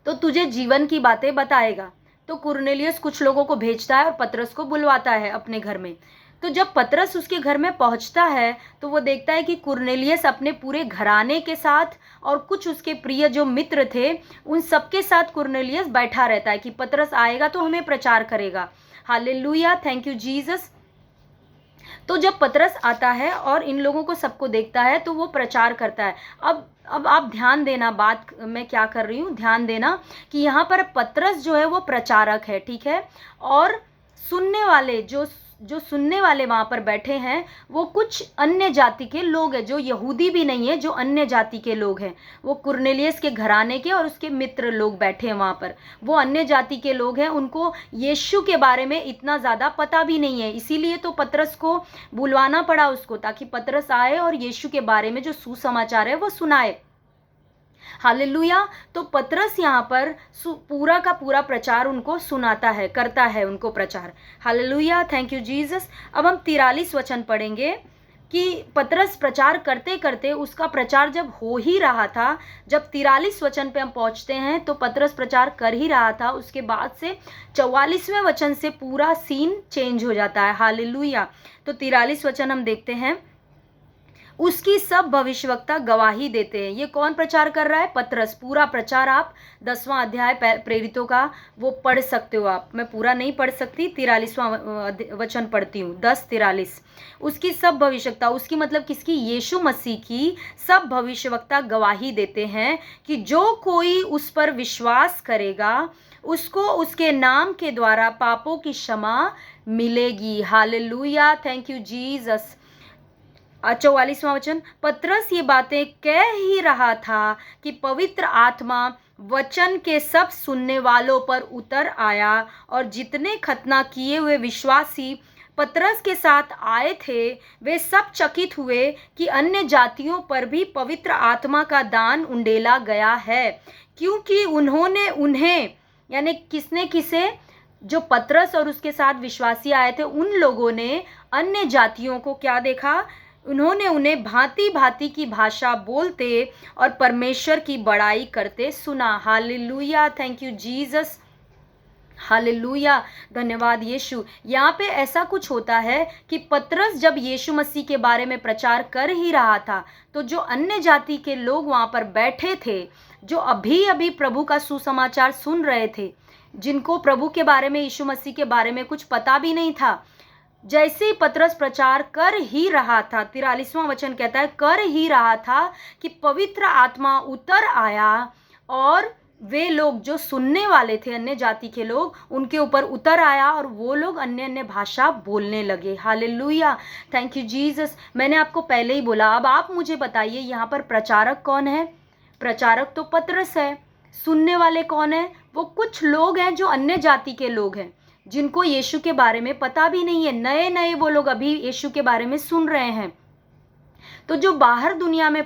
[SPEAKER 1] तो तुझे जीवन की बातें बताएगा। तो कुरनेलियस कुछ लोगों को भेजता है और पतरस को बुलवाता है अपने घर में। तो जब पतरस उसके घर में पहुंचता है तो वो देखता है कि कुरनेलियस अपने पूरे घराने के साथ और कुछ उसके प्रिय जो मित्र थे उन सबके साथ कुरनेलियस बैठा रहता है कि पतरस आएगा तो हमें प्रचार करेगा। Hallelujah, thank you Jesus. तो जब पतरस आता है और इन लोगों को सबको देखता है तो वो प्रचार करता है। अब आप ध्यान देना, बात मैं क्या कर रही हूँ, ध्यान देना कि यहाँ पर पतरस जो है वो प्रचारक है, ठीक है, और सुनने वाले जो सुनने वाले वहाँ पर बैठे हैं वो कुछ अन्य जाति के लोग हैं, जो यहूदी भी नहीं है, जो अन्य जाति के लोग हैं। वो कुरनेलियस के घराने के और उसके मित्र लोग बैठे हैं वहाँ पर, वो अन्य जाति के लोग हैं। उनको यीशु के बारे में इतना ज़्यादा पता भी नहीं है, इसीलिए तो पतरस को बुलवाना पड़ा उसको, ताकि पतरस आए और यीशु के बारे में जो सुसमाचार है वो सुनाए। हालेलुया। तो पतरस यहाँ पर पूरा का पूरा प्रचार उनको सुनाता है, करता है उनको प्रचार। Hallelujah, thank you Jesus. अब हम 43 वचन पढ़ेंगे कि पतरस प्रचार करते करते, उसका प्रचार जब हो ही रहा था, जब 43 वचन पे हम पहुंचते हैं तो पतरस प्रचार कर ही रहा था, उसके बाद से 44वें वचन से पूरा सीन चेंज हो जाता है। हालेलुया। तो 43 वचन हम देखते हैं। उसकी सब भविष्यवक्ता गवाही देते हैं। ये कौन प्रचार कर रहा है? पतरस। पूरा प्रचार आप 10वां अध्याय प्रेरितों का वो पढ़ सकते हो आप, मैं पूरा नहीं पढ़ सकती, 43वां वचन पढ़ती हूँ, 10:43। उसकी सब भविष्यवक्ता, उसकी मतलब किसकी? यीशु मसीह की सब भविष्यवक्ता गवाही देते हैं कि जो कोई उस पर विश्वास करेगा उसको उसके नाम के द्वारा पापों की क्षमा मिलेगी। Hallelujah, thank you Jesus. 44वां वचन, पतरस ये बातें कह ही रहा था कि पवित्र आत्मा वचन के सब सुनने वालों पर उतर आया और जितने खतना किए हुए विश्वासी पतरस के साथ आए थे वे सब चकित हुए कि अन्य जातियों पर भी पवित्र आत्मा का दान उंडेला गया है, क्योंकि उन्होंने उन्हें, यानी किसे, जो पतरस और उसके साथ विश्वासी आए थे उन लोगों ने अन्य जातियों को क्या देखा? उन्होंने उन्हें भांति भांति की भाषा बोलते और परमेश्वर की बड़ाई करते सुना। Hallelujah, thank you Jesus. Hallelujah, धन्यवाद यीशु। यहाँ पे ऐसा कुछ होता है कि पतरस जब यीशु मसीह के बारे में प्रचार कर ही रहा था तो जो अन्य जाति के लोग वहाँ पर बैठे थे, जो अभी अभी प्रभु का सुसमाचार सुन रहे थे, जिनको प्रभु के बारे में, यीशु मसीह के बारे में कुछ पता भी नहीं था, जैसे ही पतरस प्रचार कर ही रहा था, 43वां वचन कहता है कर ही रहा था कि पवित्र आत्मा उतर आया और वे लोग जो सुनने वाले थे, अन्य जाति के लोग, उनके ऊपर उतर आया और वो लोग अन्य अन्य भाषा बोलने लगे। Hallelujah, thank you Jesus. मैंने आपको पहले ही बोला। अब आप मुझे बताइए यहाँ पर प्रचारक कौन है? प्रचारक तो पतरस है। सुनने वाले कौन है? वो कुछ लोग हैं जो अन्य जाति के लोग हैं, जिनको यीशु के बारे में पता भी नहीं है, नए नए वो लोग अभी यीशु के बारे में सुन रहे हैं। तो जो बाहर दुनिया में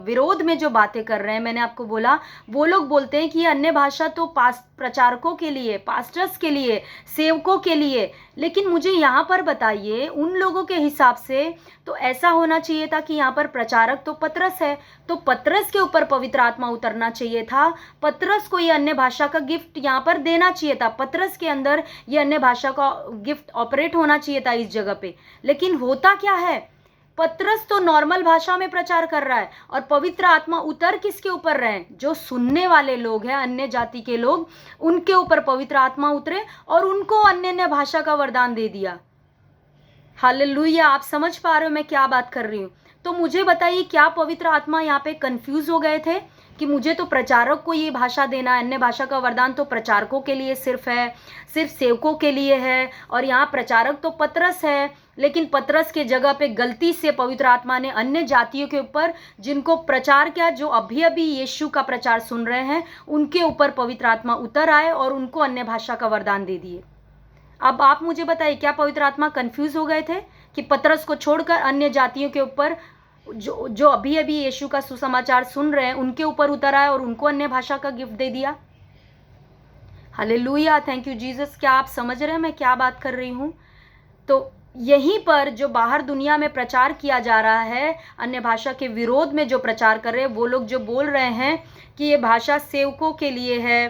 [SPEAKER 1] विरोध में जो बातें कर रहे हैं, मैंने आपको बोला, वो लोग बोलते हैं कि ये अन्य भाषा तो प्रचारकों के लिए, पास्टर्स के लिए, सेवकों के लिए। लेकिन मुझे यहाँ पर बताइए, उन लोगों के हिसाब से तो ऐसा होना चाहिए था कि यहाँ पर प्रचारक तो पतरस है, तो पतरस के ऊपर पवित्र आत्मा उतरना चाहिए था, पतरस को ये अन्य भाषा का गिफ्ट यहाँ पर देना चाहिए था, पतरस के अंदर ये अन्य भाषा का गिफ्ट ऑपरेट होना चाहिए था इस जगह पे। लेकिन होता क्या है? पतरस तो नॉर्मल भाषा में प्रचार कर रहा है और पवित्र आत्मा उतर किसके ऊपर रहे? जो सुनने वाले लोग हैं, अन्य जाति के लोग, उनके ऊपर पवित्र आत्मा उतरे और उनको अन्य अन्य भाषा का वरदान दे दिया। हालेलुया, आप समझ पा रहे हो मैं क्या बात कर रही हूँ? तो मुझे बताइए, क्या पवित्र आत्मा यहाँ पे कंफ्यूज हो गए थे? कि मुझे तो प्रचारक को ये भाषा देना है, अन्य भाषा का वरदान तो प्रचारकों के लिए सिर्फ है, सिर्फ सेवकों के लिए है, और यहाँ प्रचारक तो पतरस है, लेकिन पतरस के जगह पे गलती से पवित्र आत्मा ने अन्य जातियों के ऊपर, जिनको प्रचार किया, जो अभी अभी यीशु का प्रचार सुन रहे हैं, उनके ऊपर पवित्र आत्मा उतर आए और उनको अन्य भाषा का वरदान दे दिए। अब आप मुझे बताइए, क्या पवित्र आत्मा कंफ्यूज हो गए थे कि पतरस को छोड़कर अन्य जातियों के ऊपर, जो अभी अभी यीशु का सुसमाचार सुन रहे हैं, उनके ऊपर उतर आए और उनको अन्य भाषा का गिफ्ट दे दिया? Hallelujah, thank you Jesus. क्या आप समझ रहे हैं मैं क्या बात कर रही हूँ? तो यहीं पर जो बाहर दुनिया में प्रचार किया जा रहा है, अन्य भाषा के विरोध में जो प्रचार कर रहे हैं, वो लोग जो बोल रहे हैं कि ये भाषा सेवकों के लिए है,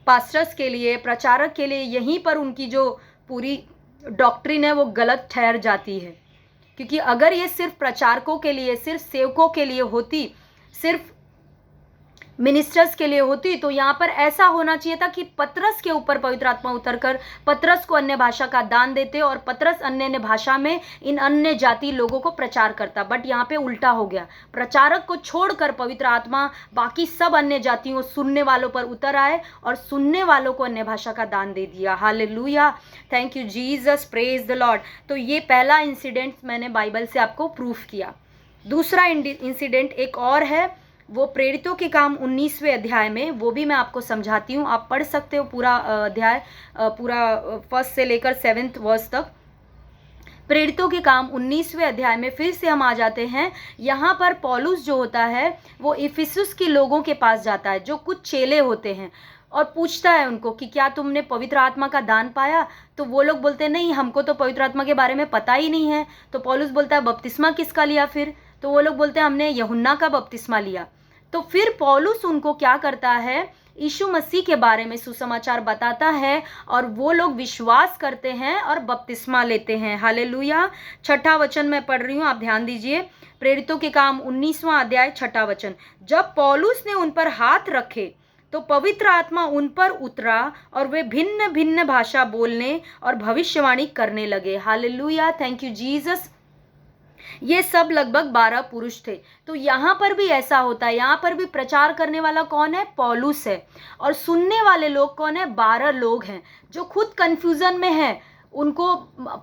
[SPEAKER 1] पास्टर्स के लिए, प्रचारक के लिए, यहीं पर उनकी जो पूरी डॉक्ट्रिन है वो गलत ठहर जाती है। क्योंकि अगर ये सिर्फ प्रचारकों के लिए, सिर्फ सेवकों के लिए होती, सिर्फ मिनिस्टर्स के लिए होती, तो यहाँ पर ऐसा होना चाहिए था कि पतरस के ऊपर पवित्र आत्मा उतरकर पतरस को अन्य भाषा का दान देते और पतरस अन्य भाषा में इन अन्य जाति लोगों को प्रचार करता। बट यहाँ पे उल्टा हो गया, प्रचारक को छोड़कर पवित्र आत्मा बाकी सब अन्य जातियों, सुनने वालों पर उतर आए और सुनने वालों को अन्य भाषा का दान दे दिया। Hallelujah, thank you Jesus, praise the Lord. तो ये पहला इंसिडेंट मैंने बाइबल से आपको प्रूफ किया। दूसरा इंसिडेंट एक और है, वो प्रेरितों के काम 19वें अध्याय में, वो भी मैं आपको समझाती हूँ, आप पढ़ सकते हो पूरा अध्याय, पूरा 1 से लेकर 7 वर्स तक। प्रेरितों के काम 19वें अध्याय में फिर से हम आ जाते हैं। यहाँ पर पौलुस जो होता है वो इफिसुस के लोगों के पास जाता है, जो कुछ चेले होते हैं, और पूछता है उनको कि क्या तुमने पवित्र आत्मा का दान पाया? तो वो लोग बोलते हैं नहीं, हमको तो पवित्र आत्मा के बारे में पता ही नहीं है। तो पौलुस बोलता है बपतिस्मा किसका लिया फिर? तो वो लोग बोलते हैं हमने यूहन्ना का बपतिस्मा लिया। तो फिर पौलुस उनको क्या करता है, यीशु मसीह के बारे में सुसमाचार बताता है और वो लोग विश्वास करते हैं और बपतिस्मा लेते हैं। हालेलुया। 6वां वचन मैं पढ़ रही हूँ, आप ध्यान दीजिए। प्रेरितों के काम 19वां अध्याय 6वां वचन। जब पौलुस ने उन पर हाथ रखे तो पवित्र आत्मा उन पर उतरा और वे भिन्न भिन्न भाषा बोलने और भविष्यवाणी करने लगे। Hallelujah, thank you Jesus. ये सब लगभग 12 पुरुष थे। तो यहाँ पर भी ऐसा होता है, यहाँ पर भी प्रचार करने वाला कौन है? पौलुस है। और सुनने वाले लोग कौन है? 12 लोग हैं जो खुद कंफ्यूजन में हैं, उनको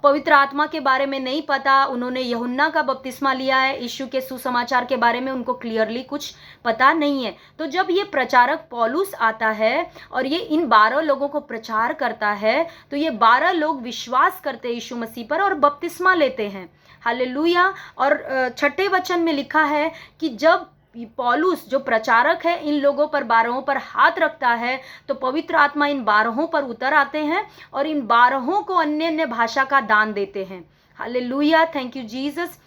[SPEAKER 1] पवित्र आत्मा के बारे में नहीं पता, उन्होंने यूहन्ना का बपतिस्मा लिया है, यीशु के सुसमाचार के बारे में उनको क्लियरली कुछ पता नहीं है। तो जब ये प्रचारक पौलुस आता है और ये इन 12 लोगों को प्रचार करता है, तो ये 12 लोग विश्वास करते हैं यीशु मसीह पर और बपतिस्मा लेते हैं। हालेलुया। और 6ठे वचन में लिखा है कि जब पौलुस जो प्रचारक है इन लोगों पर, 12 पर हाथ रखता है, तो पवित्र आत्मा इन 12 पर उतर आते हैं और इन 12 को अन्य अन्य भाषा का दान देते हैं। Hallelujah, thank you Jesus.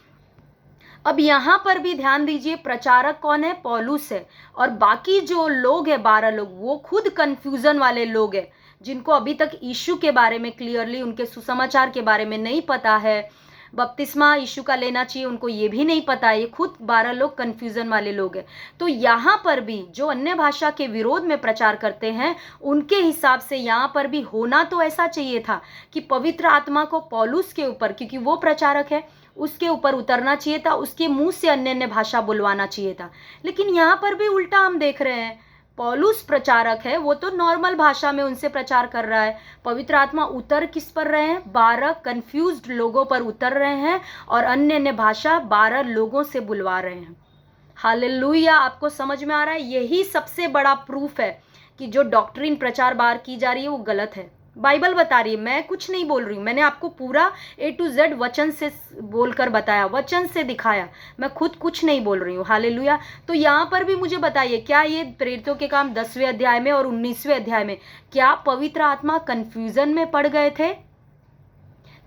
[SPEAKER 1] अब यहाँ पर भी ध्यान दीजिए, प्रचारक कौन है? पौलुस है। और बाकी जो लोग हैं 12 लोग, वो खुद कंफ्यूजन वाले लोग हैं, जिनको अभी तक यीशु के बारे में क्लियरली, उनके सुसमाचार के बारे में नहीं पता है, बपतिस्मा यीशु का लेना चाहिए उनको ये भी नहीं पता है। ये खुद 12 लोग कंफ्यूजन वाले लोग हैं। तो यहाँ पर भी जो अन्य भाषा के विरोध में प्रचार करते हैं, उनके हिसाब से यहाँ पर भी होना तो ऐसा चाहिए था कि पवित्र आत्मा को पौलुस के ऊपर, क्योंकि वो प्रचारक है, उसके ऊपर उतरना चाहिए था, उसके मुंह से अन्य अन्य भाषा बुलवाना चाहिए था। लेकिन यहाँ पर भी उल्टा हम देख रहे हैं। पौलुस प्रचारक है, वो तो नॉर्मल भाषा में उनसे प्रचार कर रहा है। पवित्र आत्मा उतर किस पर रहे हैं? 12 कंफ्यूज्ड लोगों पर उतर रहे हैं और अन्य अन्य भाषा 12 लोगों से बुलवा रहे हैं। हालेलुया, आपको समझ में आ रहा है? यही सबसे बड़ा प्रूफ है कि जो डॉक्ट्रिन प्रचार बार की जा रही है वो गलत है। बाइबल बता रही है, मैं कुछ नहीं बोल रही हूँ। मैंने आपको पूरा A to Z वचन से बोलकर बताया, वचन से दिखाया, मैं खुद कुछ नहीं बोल रही हूँ। हालेलुया। तो यहाँ पर भी मुझे बताइए, क्या ये प्रेरितों के काम 10वें अध्याय में और 19वें अध्याय में क्या पवित्र आत्मा कंफ्यूजन में पड़ गए थे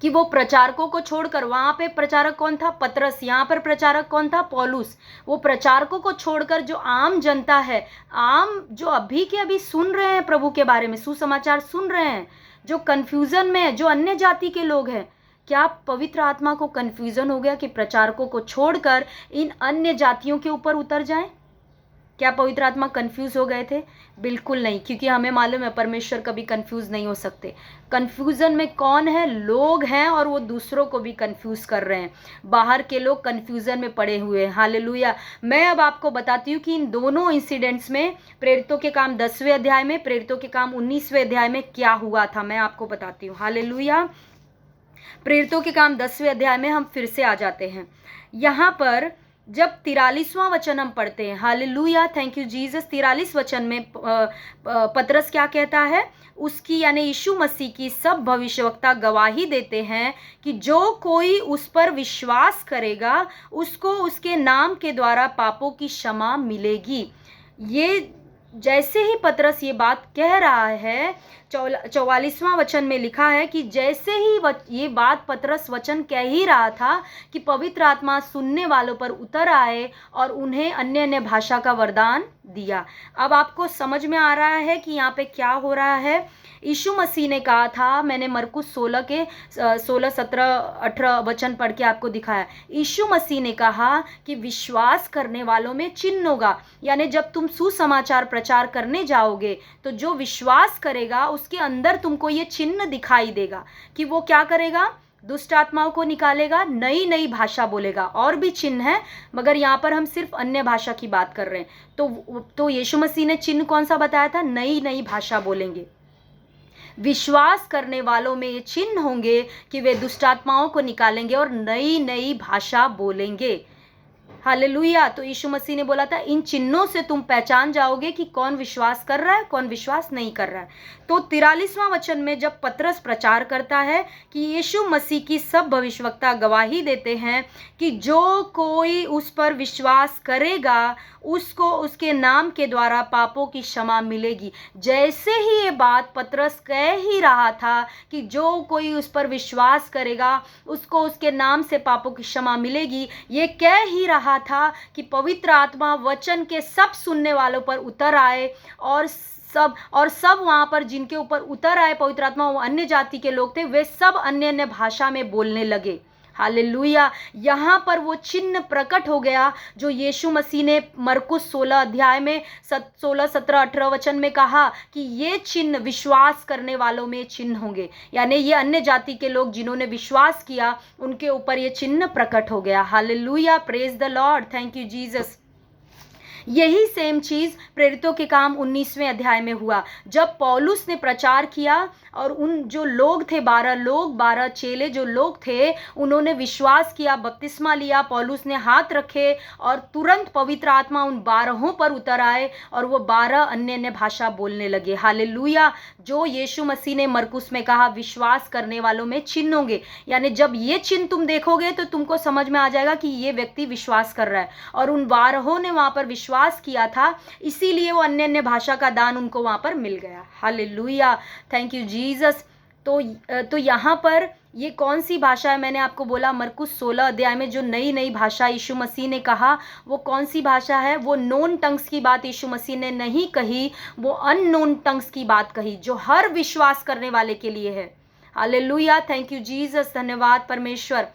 [SPEAKER 1] कि वो प्रचारकों को छोड़कर, वहां पे प्रचारक कौन था? पतरस। यहाँ पर प्रचारक कौन था? पौलुस। वो प्रचारकों को छोड़कर जो आम जनता है, आम जो अभी के अभी सुन रहे हैं प्रभु के बारे में, सुसमाचार सुन रहे हैं, जो कंफ्यूजन में है, जो अन्य जाति के लोग हैं, क्या पवित्र आत्मा को कंफ्यूजन हो गया कि प्रचारकों को छोड़कर इन अन्य जातियों के ऊपर उतर जाएं? क्या पवित्र आत्मा कंफ्यूज हो गए थे? बिल्कुल नहीं, क्योंकि हमें मालूम है परमेश्वर कभी कंफ्यूज नहीं हो सकते। कंफ्यूजन में कौन है? लोग हैं, और वो दूसरों को भी कंफ्यूज कर रहे हैं। बाहर के लोग कंफ्यूजन में पड़े हुए हैं। हालेलुया। मैं अब आपको बताती हूँ कि इन दोनों इंसिडेंट्स में, प्रेरितों के काम 10वें अध्याय में, प्रेरितों के काम 19वें अध्याय में क्या हुआ था, मैं आपको बताती हूँ। हालेलुया। प्रेरितों के काम 10वें अध्याय में हम फिर से आ जाते हैं। यहाँ पर जब 43वां वचन हम पढ़ते हैं, हालेलुया, थैंक यू जीसस, 43 वचन में पतरस क्या कहता है? उसकी यानी यीशु मसीह की सब भविष्यवक्ता गवाही देते हैं कि जो कोई उस पर विश्वास करेगा उसको उसके नाम के द्वारा पापों की क्षमा मिलेगी। ये जैसे ही पतरस ये बात कह रहा है, 44वां वचन में लिखा है कि जैसे ही ये बात पतरस वचन कह ही रहा था कि पवित्र आत्मा सुनने वालों पर उतर आए और उन्हें अन्य अन्य भाषा का वरदान दिया। अब आपको समझ में आ रहा है कि यहाँ पे क्या हो रहा है। यीशु मसीह ने कहा था, मैंने मरकुस 16 के 16, 17, 18 वचन पढ़ के आपको दिखाया। यीशु मसीह ने कहा कि विश्वास करने वालों में चिन्ह होगा, यानी जब तुम सुसमाचार प्रचार करने जाओगे तो जो विश्वास करेगा उसके अंदर तुमको ये चिन्ह दिखाई देगा कि वो क्या करेगा? दुष्ट आत्माओं को निकालेगा, नई नई भाषा बोलेगा। और भी चिन्ह है, मगर यहाँ पर हम सिर्फ अन्य भाषा की बात कर रहे हैं। तो यीशु मसीह ने चिन्ह कौन सा बताया था? नई नई भाषा बोलेंगे। विश्वास करने वालों में ये चिन्ह होंगे कि वे दुष्ट आत्माओं को निकालेंगे और नई नई भाषा बोलेंगे। हालेलुया। तो यीशु मसीह ने बोला था इन चिन्हों से तुम पहचान जाओगे कि कौन विश्वास कर रहा है, कौन विश्वास नहीं कर रहा है। तो 43वां वचन में जब पतरस प्रचार करता है कि यीशु मसीह की सब भविष्यवक्ता गवाही देते हैं कि जो कोई उस पर विश्वास करेगा उसको उसके नाम के द्वारा पापों की क्षमा मिलेगी। जैसे ही ये बात पतरस कह ही रहा था कि जो कोई उस पर विश्वास करेगा उसको उसके नाम से पापों की क्षमा मिलेगी, ये कह ही रहा था कि पवित्र आत्मा वचन के सब सुनने वालों पर उतर आए और सब वहां पर जिनके ऊपर उतर आए पवित्र आत्मा, वो अन्य जाति के लोग थे, वे सब अन्य अन्य भाषा में बोलने लगे। हालेलुया। यहाँ पर वो चिन्ह प्रकट हो गया जो यीशु मसीह ने मरकुस 16 अध्याय में 16, 17, 18 वचन में कहा कि ये चिन्ह विश्वास करने वालों में चिन्ह होंगे, यानी ये अन्य जाति के लोग जिन्होंने विश्वास किया उनके ऊपर ये चिन्ह प्रकट हो गया। Hallelujah, praise the Lord, thank you Jesus. यही सेम चीज प्रेरितों के काम 19वें अध्याय में हुआ, जब पौलुस ने प्रचार किया और उन जो लोग थे 12 चेले जो लोग थे उन्होंने विश्वास किया, बपतिस्मा लिया, पौलुस ने हाथ रखे और तुरंत पवित्र आत्मा उन 12 पर उतर आए और वो 12 अन्य अन्य भाषा बोलने लगे। हालेलुया। जो यीशु मसीह ने मरकुस में कहा विश्वास करने वालों में चिन्ह होंगे, यानी जब ये चिन्ह तुम देखोगे तो तुमको समझ में आ जाएगा कि ये व्यक्ति विश्वास कर रहा है। और उन 12 ने वहां पर विश्वास किया था, इसीलिए वो अन्य अन्य भाषा का दान उनको वहां पर मिल गया। Hallelujah, thank you Jesus. तो यहाँ पर ये कौन सी भाषा है? मैंने आपको बोला मरकुस 16 अध्याय में जो नई नई भाषा यीशु मसीह ने कहा वो कौन सी भाषा है? वो नोन टंग्स की बात यीशु मसीह ने नहीं कही, वो अननोन टंग्स की बात कही जो हर विश्वास करने वाले के लिए है। हालेलुया, थैंक यू जीसस, धन्यवाद परमेश्वर।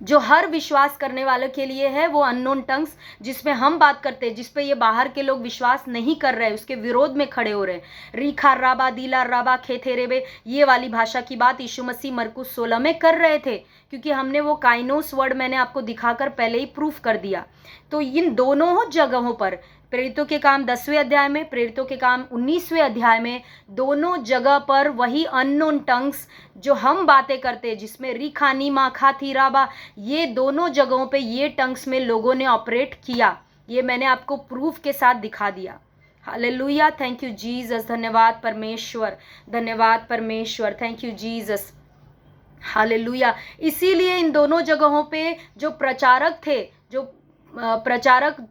[SPEAKER 1] जो हर विश्वास करने वालों के लिए है वो अननोन टंग्स, जिसमें हम बात करते हैं, जिसपे ये बाहर के लोग विश्वास नहीं कर रहे, उसके विरोध में खड़े हो रहे। रीखा राबा दीला राबा खेथे रेबे, ये वाली भाषा की बात यीशु मसीह मरकुस 16 में कर रहे थे, क्योंकि हमने वो काइनोस वर्ड मैंने आपको दिखाकर पहले ही प्रूफ कर दिया। तो इन दोनों जगहों पर प्रेरितों के काम 10वें अध्याय में, प्रेरितों के काम 19वें अध्याय में, दोनों जगह पर वही अननोन टंग्स जो हम बातें करते हैं, जिसमें रिखानी माखा थीराबा, ये दोनों जगहों पे ये टंग्स में लोगों ने ऑपरेट किया। ये मैंने आपको प्रूफ के साथ दिखा दिया। हालेलुया, थैंक यू जीसस, धन्यवाद परमेश्वर, धन्यवाद परमेश्वर, थैंक यू जीसस। हालेलुया। इसीलिए इन दोनों जगहों पे जो प्रचारक थे, जो प्रचारक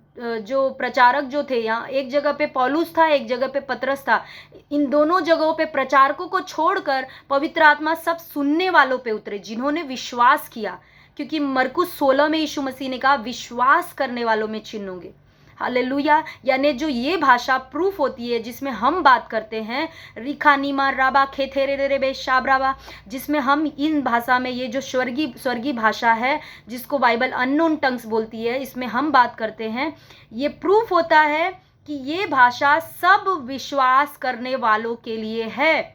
[SPEAKER 1] जो थे, यहाँ एक जगह पे पौलुस था, एक जगह पे पतरस था, इन दोनों जगहों पे प्रचारकों को छोड़कर पवित्र आत्मा सब सुनने वालों पे उतरे जिन्होंने विश्वास किया, क्योंकि मरकुस 16 में यीशु मसीह ने कहा विश्वास करने वालों में चिन्ह होंगे। हालेलुया। यानी जो ये भाषा प्रूफ होती है जिसमें हम बात करते हैं, रिखा नीमा राबा खेथे रे रे बे शाबराबा, जिसमें हम इन भाषा में, ये जो स्वर्गीय भाषा है जिसको बाइबल अननोन टंग्स बोलती है, इसमें हम बात करते हैं, ये प्रूफ होता है कि ये भाषा सब विश्वास करने वालों के लिए है।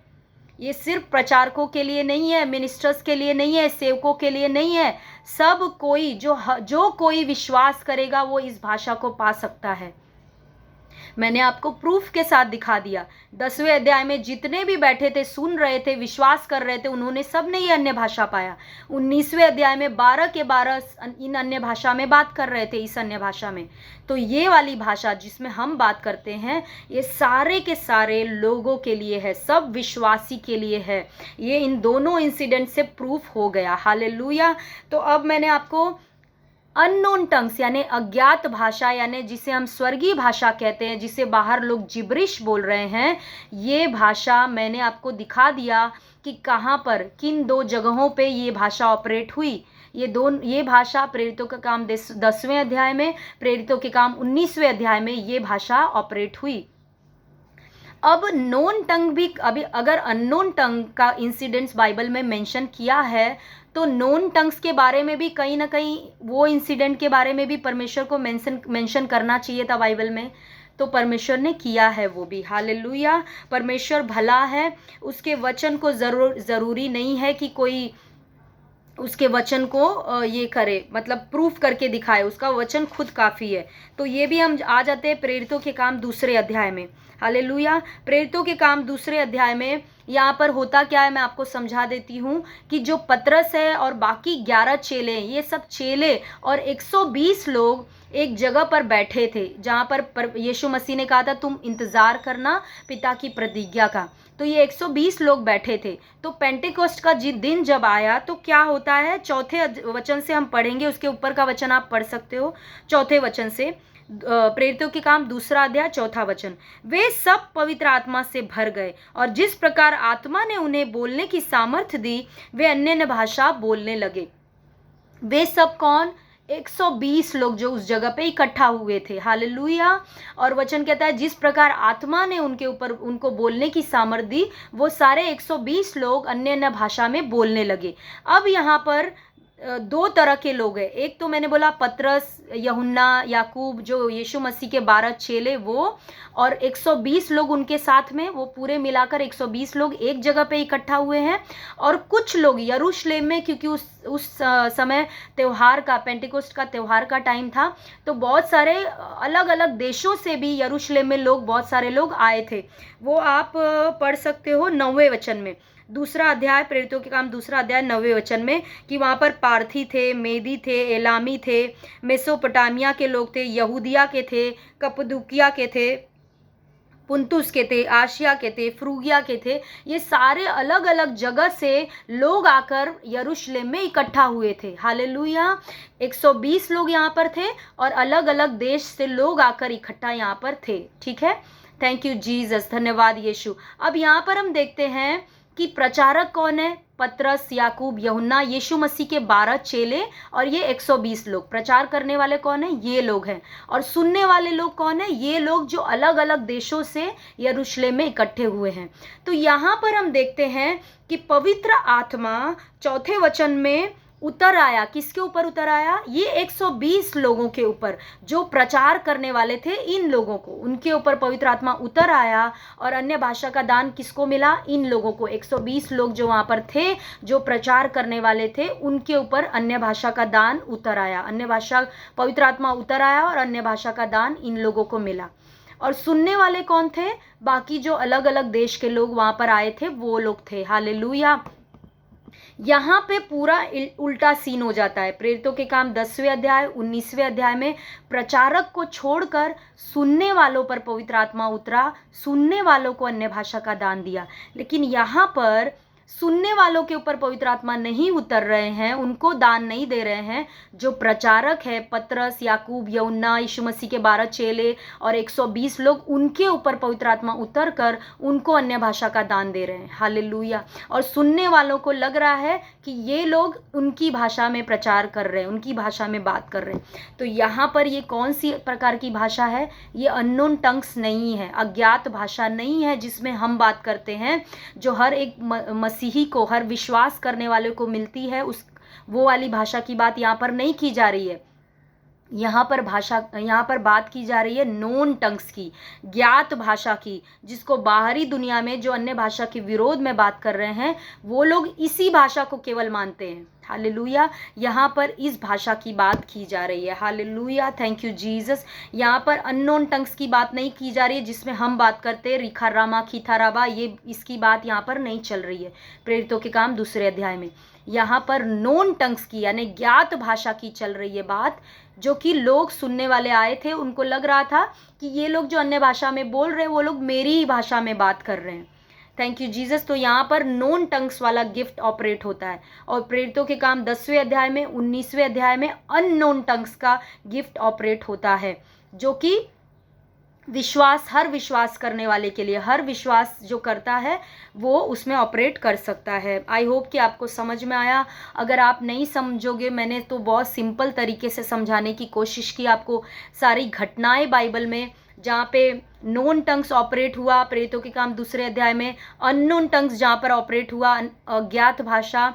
[SPEAKER 1] ये सिर्फ प्रचारकों के लिए नहीं है, मिनिस्टर्स के लिए नहीं है, सेवकों के लिए नहीं है। सब कोई जो कोई विश्वास करेगा वो इस भाषा को पा सकता है। मैंने आपको प्रूफ के साथ दिखा दिया। 10वें अध्याय में जितने भी बैठे थे, सुन रहे थे, विश्वास कर रहे थे, उन्होंने सब ने ये अन्य भाषा पाया। 19वें अध्याय में 12 के 12 इन अन्य भाषा में बात कर रहे थे, इस अन्य भाषा में। तो ये वाली भाषा जिसमें हम बात करते हैं, ये सारे के सारे लोगों के लिए है, सब विश्वासी के लिए है। ये इन दोनों इंसिडेंट से प्रूफ हो गया। हालेलुया। तो अब मैंने आपको अननोन टंग्स यानी अज्ञात भाषा, यानी जिसे हम स्वर्गीय भाषा कहते हैं, जिसे बाहर लोग जिब्रिश बोल रहे हैं, ये भाषा मैंने आपको दिखा दिया कि कहाँ पर, किन 2 जगहों पे ये भाषा ऑपरेट हुई। ये भाषा प्रेरितों का काम 10वें अध्याय में, प्रेरितों के काम 19वें अध्याय में ये भाषा ऑपरेट हुई। अब नोन टंग भी, अभी अगर अननोन टंग का इंसिडेंट्स बाइबल में मेंशन किया है, तो नोन टंग्स के बारे में भी कहीं ना कहीं, वो इंसिडेंट के बारे में भी परमेश्वर को मेंशन करना चाहिए था बाइबल में। तो परमेश्वर ने किया है वो भी। हालेलुया। परमेश्वर भला है, उसके वचन को ज़रूरी नहीं है कि कोई उसके वचन को ये करे, मतलब प्रूफ करके दिखाए, उसका वचन खुद काफ़ी है। तो ये भी हम आ जाते हैं प्रेरितों के काम 2 अध्याय में। हालेलुया। प्रेरितों के काम 2 अध्याय में यहाँ पर होता क्या है, मैं आपको समझा देती हूँ कि जो पतरस है और बाकी 11 चेले, ये सब चेले और 120 लोग एक जगह पर बैठे थे, जहाँ पर यीशु मसीह ने कहा था तुम इंतज़ार करना पिता की प्रतिज्ञा का। तो ये 120 लोग बैठे थे। तो पेंटेकोस्ट का दिन जब आया तो क्या होता है, 4 वचन से हम पढ़ेंगे, उसके ऊपर का वचन आप पढ़ सकते हो, 4 वचन से, प्रेरितों के काम 2 अध्याय 4 वचन। वे सब पवित्र आत्मा से भर गए और जिस प्रकार आत्मा ने उन्हें बोलने की सामर्थ्य दी, वे अन्य भाषा बोलने लगे। वे सब कौन? 120 लोग जो उस जगह पे इकट्ठा हुए थे। हालेलुया। और वचन कहता है जिस प्रकार आत्मा ने उनके ऊपर उनको बोलने की सामर्थ्य दी, वो सारे 120 लोग अन्य भाषा में बोलने लगे। अब यहाँ पर 2 तरह के लोग हैं। एक तो मैंने बोला पतरस, यूहन्ना, याकूब, जो यीशु मसीह के 12 चेले, वो, और 120 लोग उनके साथ में, वो पूरे मिलाकर 120 लोग एक जगह पे इकट्ठा हुए हैं। और कुछ लोग यरूशलेम में, क्योंकि उस समय त्यौहार का, पेंटिकोस्ट का त्यौहार का टाइम था, तो बहुत सारे अलग अलग देशों से भी यरूशलेम में लोग, बहुत सारे लोग आए थे। वो आप पढ़ सकते हो 9वें वचन में, 2 अध्याय, प्रेरितों के काम 2 अध्याय 9वें वचन में, कि वहाँ पर पार्थी थे, मेदी थे, एलामी थे, मेसोपोटामिया के लोग थे, यहूदिया के थे, कप्पदूकिया के थे, पुंतुस के थे, आशिया के थे, फ्रूगिया के थे। ये सारे अलग अलग जगह से लोग आकर यरूशलेम में इकट्ठा हुए थे। हालेलुया। 120 लोग यहाँ पर थे और अलग अलग देश से लोग आकर इकट्ठा यहाँ पर थे। ठीक है, थैंक यू जीसस, धन्यवाद यीशु। अब यहाँ पर हम देखते हैं कि प्रचारक कौन है? पतरस, याकूब, यूहन्ना, यीशु मसीह के 12 चेले और ये 120 लोग। प्रचार करने वाले कौन है? ये लोग हैं। और सुनने वाले लोग कौन है? ये लोग जो अलग अलग देशों से यरूशलेम में इकट्ठे हुए हैं। तो यहाँ पर हम देखते हैं कि पवित्र आत्मा 4 वचन में उतर आया। किसके ऊपर उतर आया? ये 120 लोगों के ऊपर, जो प्रचार करने वाले थे, इन लोगों को, उनके ऊपर पवित्र आत्मा उतर आया। और अन्य भाषा का दान किसको मिला? इन लोगों को। 120 लोग जो वहाँ पर थे, जो प्रचार करने वाले थे, उनके ऊपर अन्य भाषा का दान उतर आया। अन्य भाषा, पवित्र आत्मा उतर आया और अन्य भाषा का दान इन लोगों को मिला। और सुनने वाले कौन थे? बाकी जो अलग अलग देश के लोग वहाँ पर आए थे, वो लोग थे। हालेलुया। यहाँ पे पूरा उल्टा सीन हो जाता है। प्रेरितों के काम 10वें अध्याय 19वें अध्याय में प्रचारक को छोड़कर सुनने वालों पर पवित्र आत्मा उतरा, सुनने वालों को अन्य भाषा का दान दिया। लेकिन यहाँ पर सुनने वालों के ऊपर पवित्र आत्मा नहीं उतर रहे हैं, उनको दान नहीं दे रहे हैं। जो प्रचारक है, पतरस, याकूब, यूहन्ना, यीशु मसीह के 12 चेले और 120 लोग, उनके ऊपर पवित्र आत्मा उतर कर उनको अन्य भाषा का दान दे रहे हैं। हालेलुया। और सुनने वालों को लग रहा है कि ये लोग उनकी भाषा में प्रचार कर रहे हैं, उनकी भाषा में बात कर रहे हैं। तो यहाँ पर ये कौन सी प्रकार की भाषा है? ये अननोन टंग्स नहीं है, अज्ञात भाषा नहीं है जिसमें हम बात करते हैं, जो हर एक मसीही को, हर विश्वास करने वाले को मिलती है। वो वाली भाषा की बात यहाँ पर नहीं की जा रही है। यहाँ पर बात की जा रही है नोन टंग्स की, ज्ञात भाषा की, जिसको बाहरी दुनिया में जो अन्य भाषा के विरोध में बात कर रहे हैं वो लोग इसी भाषा को केवल मानते हैं। हालेलुया। यहाँ पर इस भाषा की बात की जा रही है। Hallelujah, thank you Jesus. यहाँ पर अननोन टंग्स की बात नहीं की जा रही है जिसमें हम बात करते हैं रिखा रामा खीथा राबा, ये इसकी बात यहाँ पर नहीं चल रही है। प्रेरितों के काम 2 अध्याय में यहाँ पर नोन टंग्स की यानी ज्ञात भाषा की चल रही है बात, जो कि लोग सुनने वाले आए थे, उनको लग रहा था कि ये लोग जो अन्य भाषा में बोल रहे हैं वो लोग मेरी ही भाषा में बात कर रहे हैं। Thank you Jesus. तो यहाँ पर नोन टंग्स वाला गिफ्ट ऑपरेट होता है। और प्रेरितों के काम 10वें अध्याय में, 19वें अध्याय में अननोन टंग्स का गिफ्ट ऑपरेट होता है, जो कि हर विश्वास करने वाले के लिए, हर विश्वास जो करता है वो उसमें ऑपरेट कर सकता है। आई होप कि आपको समझ में आया। अगर आप नहीं समझोगे, मैंने तो बहुत सिंपल तरीके से समझाने की कोशिश की आपको। सारी घटनाएं बाइबल में जहाँ पे नोन टंग्स ऑपरेट हुआ प्रेरितों के काम 2 अध्याय में, अननोन टंग्स जहाँ पर ऑपरेट हुआ, अज्ञात भाषा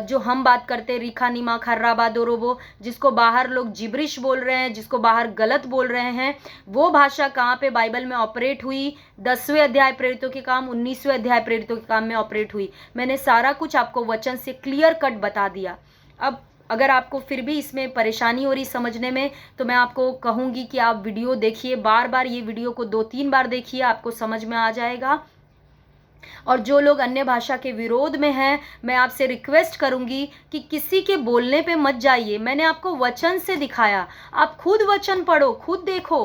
[SPEAKER 1] जो हम बात करते हैं रिखा निमा खर्राबा दोरोबो, जिसको बाहर लोग जिब्रिश बोल रहे हैं, जिसको बाहर गलत बोल रहे हैं, वो भाषा कहाँ पे बाइबल में ऑपरेट हुई? 10वें अध्याय प्रेरितों के काम, 19वें अध्याय प्रेरितों के काम में ऑपरेट हुई। मैंने सारा कुछ आपको वचन से क्लियर कट बता दिया। अब अगर आपको फिर भी इसमें परेशानी हो रही समझने में, तो मैं आपको कहूँगी कि आप वीडियो देखिए, बार बार ये वीडियो को 2-3 बार देखिए, आपको समझ में आ जाएगा। और जो लोग अन्य भाषा के विरोध में हैं, मैं आपसे रिक्वेस्ट करूंगी कि किसी के बोलने पे मत जाइए। मैंने आपको वचन से दिखाया, आप खुद वचन पढ़ो, खुद देखो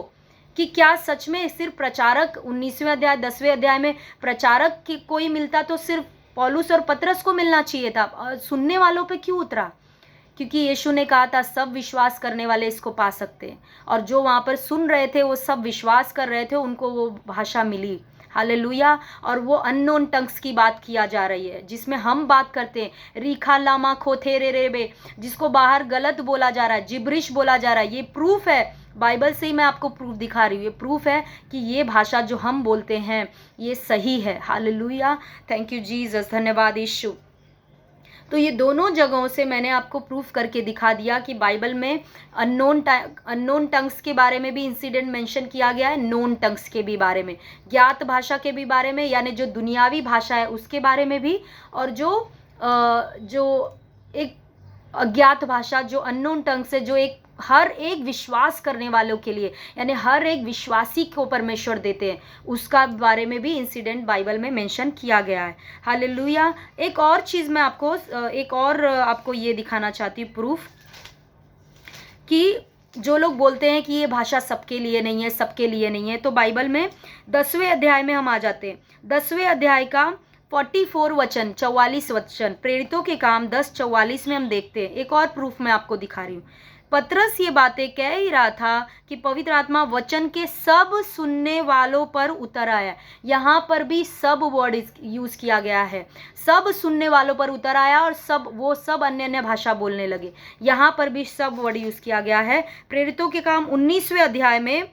[SPEAKER 1] कि क्या सच में सिर्फ प्रचारक 19वें अध्याय 10वें अध्याय में प्रचारक की कोई मिलता तो सिर्फ पौलुस और पतरस को मिलना चाहिए था, सुनने वालों पे क्यों उतरा? क्योंकि यीशु ने कहा था सब विश्वास करने वाले इसको पा सकते हैं, और जो वहाँ पर सुन रहे थे वो सब विश्वास कर रहे थे, उनको वो भाषा मिली। हालेलुया। और वो अननोन टंग्स की बात किया जा रही है जिसमें हम बात करते हैं रीखा लामा खोथे रे रेबे, जिसको बाहर गलत बोला जा रहा है, जिब्रिश बोला जा रहा है। ये प्रूफ है, बाइबल से ही मैं आपको प्रूफ दिखा रही हूँ। ये प्रूफ है कि ये भाषा जो हम बोलते हैं ये सही है। हालेलुया, थैंक यू जीसस, धन्यवाद यीशु। तो ये दोनों जगहों से मैंने आपको प्रूफ करके दिखा दिया कि बाइबल में अननोन टंग्स के बारे में भी इंसिडेंट मेंशन किया गया है, नोन टंग्स के भी बारे में, ज्ञात भाषा के भी बारे में, यानी जो दुनियावी भाषा है उसके बारे में भी, और जो एक अज्ञात भाषा, जो अननोन टंग से, जो हर एक विश्वास करने वालों के लिए, यानी हर एक विश्वासी को परमेश्वर देते हैं, उसका बारे में भी इंसिडेंट बाइबल में मेंशन किया गया है। हालेलुया। एक और चीज़ मैं आपको ये दिखाना चाहती हूँ, प्रूफ, कि जो लोग बोलते हैं कि ये भाषा सबके लिए नहीं है, सबके लिए नहीं है, तो बाइबल में 10वें अध्याय में हम आ जाते हैं। 10वें अध्याय का 44 वचन, 44 वचन, प्रेरितों के काम 10:44 में हम देखते हैं। एक और प्रूफ मैं आपको दिखा रही हूँ। पतरस ये बातें कह ही रहा था कि पवित्र आत्मा वचन के सब सुनने वालों पर उतर आया। यहाँ पर भी सब वर्ड यूज किया गया है, सब सुनने वालों पर उतर आया, और वो सब अन्य अन्य भाषा बोलने लगे। यहाँ पर भी सब वर्ड यूज किया गया है। प्रेरितों के काम 19वें अध्याय में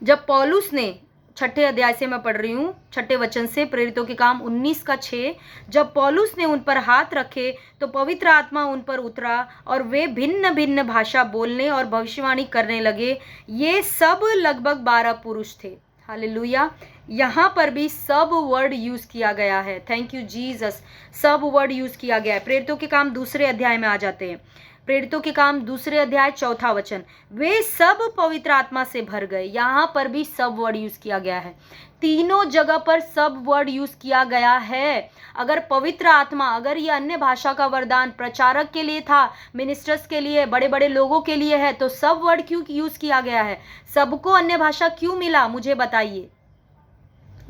[SPEAKER 1] जब पौलुस ने, 6ठे अध्याय से मैं पढ़ रही हूँ, 6ठे वचन से, प्रेरितों के काम 19:6, जब पौलुस ने उन पर हाथ रखे तो पवित्र आत्मा उन पर उतरा और वे भिन्न भिन्न भाषा बोलने और भविष्यवाणी करने लगे। ये सब लगभग 12 पुरुष थे। हालेलुया। यहाँ पर भी सब वर्ड यूज किया गया है। थैंक यू जीसस, सब वर्ड यूज किया गया है। प्रेरितों के काम 2 अध्याय में आ जाते हैं। प्रेरितों के काम 2 अध्याय 4 वचन, वे सब पवित्र आत्मा से भर गए। यहाँ पर भी सब वर्ड यूज किया गया है। तीनों जगह पर सब वर्ड यूज किया गया है। अगर पवित्र आत्मा, अगर ये अन्य भाषा का वरदान प्रचारक के लिए था, मिनिस्टर्स के लिए, बड़े बड़े लोगों के लिए है, तो सब वर्ड क्यों यूज किया गया है? सबको अन्य भाषा क्यों मिला? मुझे बताइए।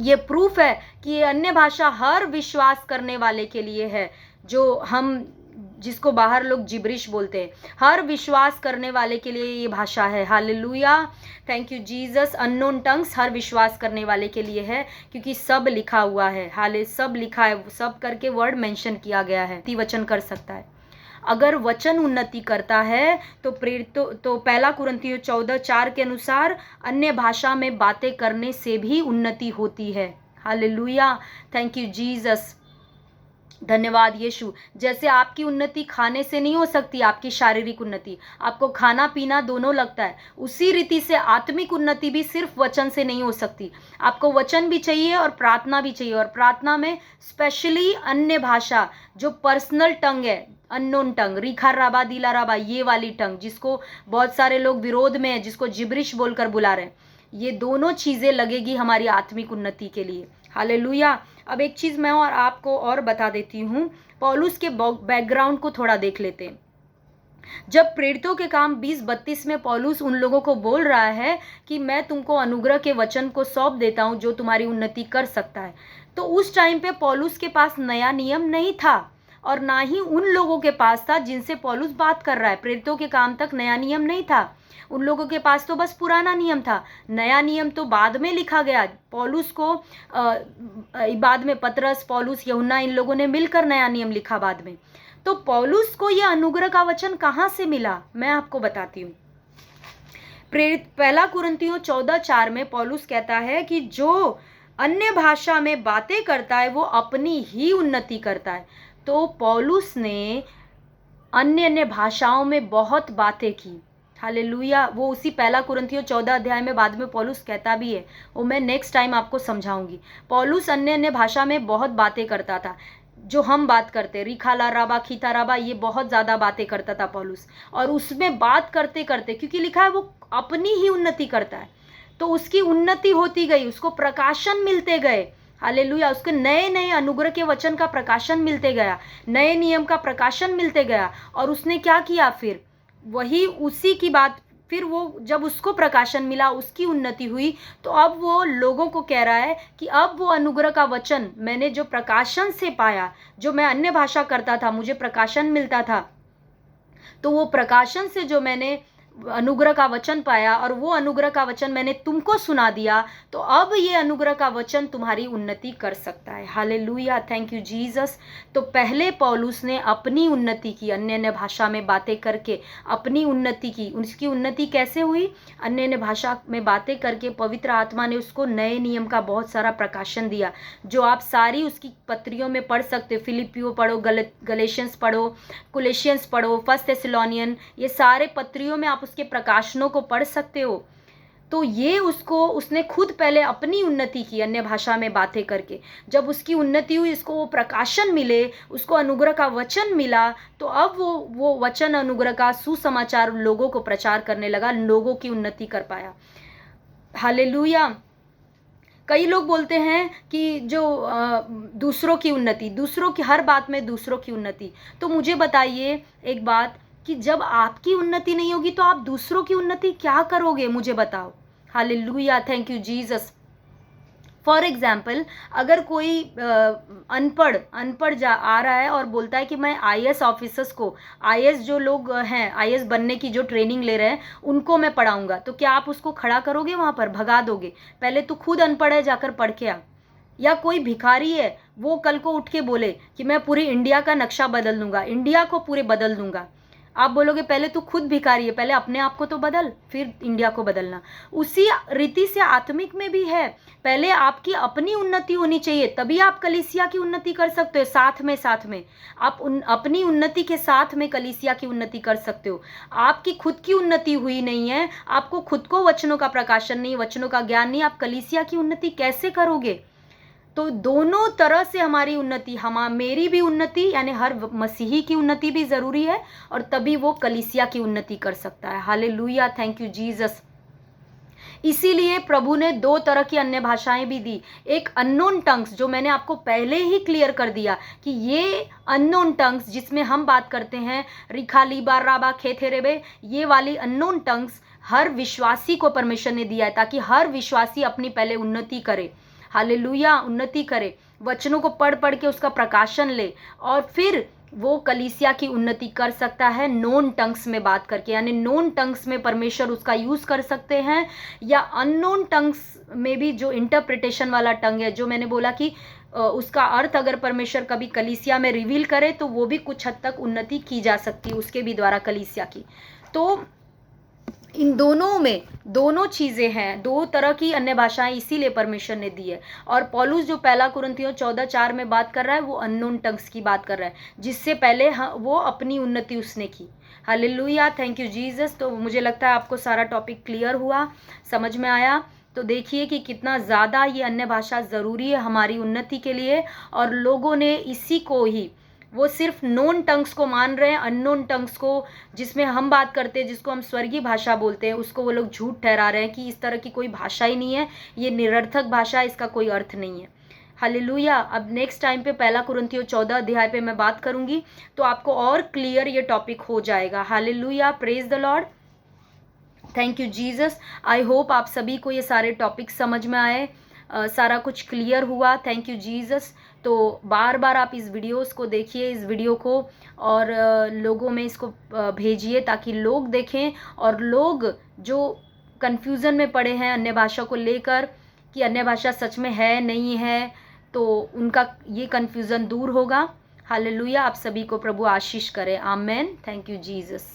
[SPEAKER 1] ये प्रूफ है कि ये अन्य भाषा हर विश्वास करने वाले के लिए है, जो हम जिसको बाहर लोग जिब्रिश बोलते हैं, हर विश्वास करने वाले के लिए ये भाषा है। Hallelujah, thank you Jesus. Unknown tongues हर विश्वास करने वाले के लिए है, क्योंकि सब लिखा हुआ है। हाले सब लिखा है, सब करके वर्ड मेंशन किया गया है। वचन कर सकता है। अगर वचन उन्नति करता है तो प्रेरितों तो 1 कुरिन्थियों 14:4 के अनुसार अन्य भाषा में बातें करने से भी उन्नति होती है। हालेलुया, थैंक यू जीसस, धन्यवाद यीशु। जैसे आपकी उन्नति खाने से नहीं हो सकती, आपकी शारीरिक उन्नति, आपको खाना पीना दोनों लगता है, उसी रीति से आत्मिक उन्नति भी सिर्फ वचन से नहीं हो सकती। आपको वचन भी चाहिए और प्रार्थना भी चाहिए, और प्रार्थना में स्पेशली अन्य भाषा जो पर्सनल टंग है, अननोन टंग, रिखा राबा दिला राबा, ये वाली टंग जिसको बहुत सारे लोग विरोध में है, जिसको जिब्रिश बोलकर बुला रहे हैं, ये दोनों चीज़ें लगेगी हमारी आत्मिक उन्नति के लिए। हालेलुया। अब एक चीज़ मैं और आपको और बता देती हूँ, पौलुस के बैकग्राउंड को थोड़ा देख लेते हैं। जब प्रेरितों के काम 20:32 में पौलुस उन लोगों को बोल रहा है कि मैं तुमको अनुग्रह के वचन को सौंप देता हूँ जो तुम्हारी उन्नति कर सकता है, तो उस टाइम पे पौलुस के पास नया नियम नहीं था, और ना ही उन लोगों के पास था जिनसे पौलुस बात कर रहा है। प्रेरितों के काम तक नया नियम नहीं था, उन लोगों के पास तो बस पुराना नियम था। नया नियम तो बाद में लिखा गया, पौलुस को बाद में पतरस, पौलुस, यूहन्ना, इन लोगों ने मिलकर नया नियम लिखा बाद में। तो पौलुस को यह अनुग्रह का वचन कहाँ से मिला, मैं आपको बताती हूँ। प्रेरित 1 कुरिन्थियों 14:4 में पौलुस कहता है कि जो अन्य भाषा में बातें करता है वो अपनी ही उन्नति करता है। तो पौलुस ने अन्य भाषाओं में बहुत बातें की। हालेलुया। वो उसी 1 कुरिन्थियों 14 अध्याय में बाद में पौलुस कहता भी है, वो मैं नेक्स्ट टाइम आपको समझाऊंगी। पौलुस अन्य भाषा में बहुत बातें करता था, जो हम बात करते, रिखाला राबा, खीता राबा, ये बहुत ज़्यादा बातें करता था पौलुस। और उसमें बात करते करते, क्योंकि लिखा है वो अपनी ही उन्नति करता है, तो उसकी उन्नति होती गई, उसको प्रकाशन मिलते गए। हालेलुया। उसके नए नए अनुग्रह के वचन का प्रकाशन मिलते गया, नए नियम का प्रकाशन मिलते गया। और उसने क्या किया, फिर वही उसी की बात, फिर वो जब उसको प्रकाशन मिला, उसकी उन्नति हुई, तो अब वो लोगों को कह रहा है कि अब वो अनुग्रह का वचन मैंने जो प्रकाशन से पाया, जो मैं अन्य भाषा करता था, मुझे प्रकाशन मिलता था, तो वो प्रकाशन से जो मैंने अनुग्रह का वचन पाया और वो अनुग्रह का वचन मैंने तुमको सुना दिया, तो अब ये अनुग्रह का वचन तुम्हारी उन्नति कर सकता है। Hallelujah, thank you Jesus. तो पहले पौलुस ने अपनी उन्नति की, अन्य भाषा में बातें करके अपनी उन्नति की। उसकी उन्नति कैसे हुई? अन्य भाषा में बातें करके पवित्र आत्मा ने उसको नए नियम का बहुत सारा प्रकाशन दिया, जो आप सारी उसकी पत्रियों में पढ़ सकते हो। फिलिपियो पढ़ो, गलेशियंस पढ़ो, कुलेशियंस पढ़ो, 1 थेसलोनियन, ये सारे पत्रियों में आप उसके प्रकाशनों को पढ़ सकते हो। तो ये उसने खुद पहले अपनी उन्नति की अन्य भाषा में बातें करके। जब उसकी उन्नति हुई, इसको वो प्रकाशन मिले, उसको अनुग्रह का वचन मिला, तो अब वो वचन अनुग्रह का सुसमाचार लोगों को प्रचार करने लगा, लोगों की उन्नति कर पाया। हालेलुया। कई लोग बोलते हैं कि जो दूसरों की उन्नति, दूसरों की हर बात में दूसरों की उन्नति। तो मुझे बताइए एक बात, कि जब आपकी उन्नति नहीं होगी तो आप दूसरों की उन्नति क्या करोगे, मुझे बताओ। Hallelujah, thank you Jesus. For example, अगर कोई अनपढ़ आ रहा है और बोलता है कि मैं IAS ऑफिसर्स को, IAS जो लोग हैं, IAS बनने की जो ट्रेनिंग ले रहे हैं, उनको मैं पढ़ाऊंगा, तो क्या आप उसको खड़ा करोगे वहाँ पर, भगा दोगे? पहले तो खुद अनपढ़ है, जाकर पढ़ के आ। या कोई भिखारी है, वो कल को उठ के बोले कि मैं पूरी इंडिया का नक्शा बदल दूंगा, इंडिया को पूरे बदल दूंगा, आप बोलोगे पहले तू खुद भिखारी है, पहले अपने आप को तो बदल, फिर इंडिया को बदलना। उसी रीति से आत्मिक में भी है, पहले आपकी अपनी उन्नति होनी चाहिए, तभी आप कलीसिया की उन्नति कर सकते हो। साथ में आप अपनी उन्नति के साथ में कलीसिया की उन्नति कर सकते हो। आपकी खुद की उन्नति हुई नहीं है, आपको खुद को वचनों का प्रकाशन नहीं, वचनों का ज्ञान नहीं, आप कलीसिया की उन्नति कैसे करोगे? तो दोनों तरह से हमारी उन्नति, मेरी भी उन्नति यानी हर मसीही की उन्नति भी ज़रूरी है, और तभी वो कलीसिया की उन्नति कर सकता है। Hallelujah, thank you Jesus. इसीलिए प्रभु ने 2 तरह की अन्य भाषाएं भी दी। एक अननोन टंग्स, जो मैंने आपको पहले ही क्लियर कर दिया कि ये अननोन टंग्स जिसमें हम बात करते हैं, रिखा लीबा राबा खेथेरेबे, ये वाली अननोन टंग्स हर विश्वासी को परमेश्वर ने दिया है, ताकि हर विश्वासी अपनी पहले उन्नति करे, हालेलुया, उन्नति करे, वचनों को पढ़ पढ़ के उसका प्रकाशन ले, और फिर वो कलीसिया की उन्नति कर सकता है नोन टंग्स में बात करके। यानी नोन टंग्स में परमेश्वर उसका यूज़ कर सकते हैं, या अननोन टंग्स में भी, जो इंटरप्रिटेशन वाला टंग है, जो मैंने बोला कि उसका अर्थ अगर परमेश्वर कभी कलीसिया में रिवील करे तो वो भी कुछ हद तक उन्नति की जा सकती है उसके भी द्वारा कलीसिया की। तो इन दोनों में दोनों चीज़ें हैं, दो तरह की अन्य भाषाएं इसीलिए परमेश्वर ने दी है। और पौलुस जो पहला कुरिन्थियों 14:4 में बात कर रहा है वो अननोन टंग्स की बात कर रहा है, जिससे पहले वो अपनी उन्नति उसने की। Hallelujah, thank you Jesus. तो मुझे लगता है आपको सारा टॉपिक क्लियर हुआ, समझ में आया। तो देखिए कि कितना ज़्यादा ये अन्य भाषा ज़रूरी है हमारी उन्नति के लिए, और लोगों ने इसी को ही, वो सिर्फ नोन टंग्स को मान रहे हैं, अननोन टंग्स को जिसमें हम बात करते हैं, जिसको हम स्वर्गीय भाषा बोलते हैं, उसको वो लोग झूठ ठहरा रहे हैं कि इस तरह की कोई भाषा ही नहीं है, ये निरर्थक भाषा है, इसका कोई अर्थ नहीं है। हालेलुया। अब नेक्स्ट टाइम पे पहला कुरिन्थियों 14 अध्याय पे मैं बात करूंगी, तो आपको और क्लियर ये टॉपिक हो जाएगा। Hallelujah, praise the Lord, thank you Jesus. I hope आप सभी को ये सारे टॉपिक समझ में आए, सारा कुछ क्लियर हुआ। Thank you Jesus. तो बार बार आप इस वीडियोस को देखिए, इस वीडियो को, और लोगों में इसको भेजिए ताकि लोग देखें, और लोग जो कन्फ्यूज़न में पड़े हैं अन्य भाषा को लेकर कि अन्य भाषा सच में है नहीं है, तो उनका ये कन्फ्यूज़न दूर होगा। हालेलुया। आप सभी को प्रभु आशीष करे। आमेन। Thank you Jesus.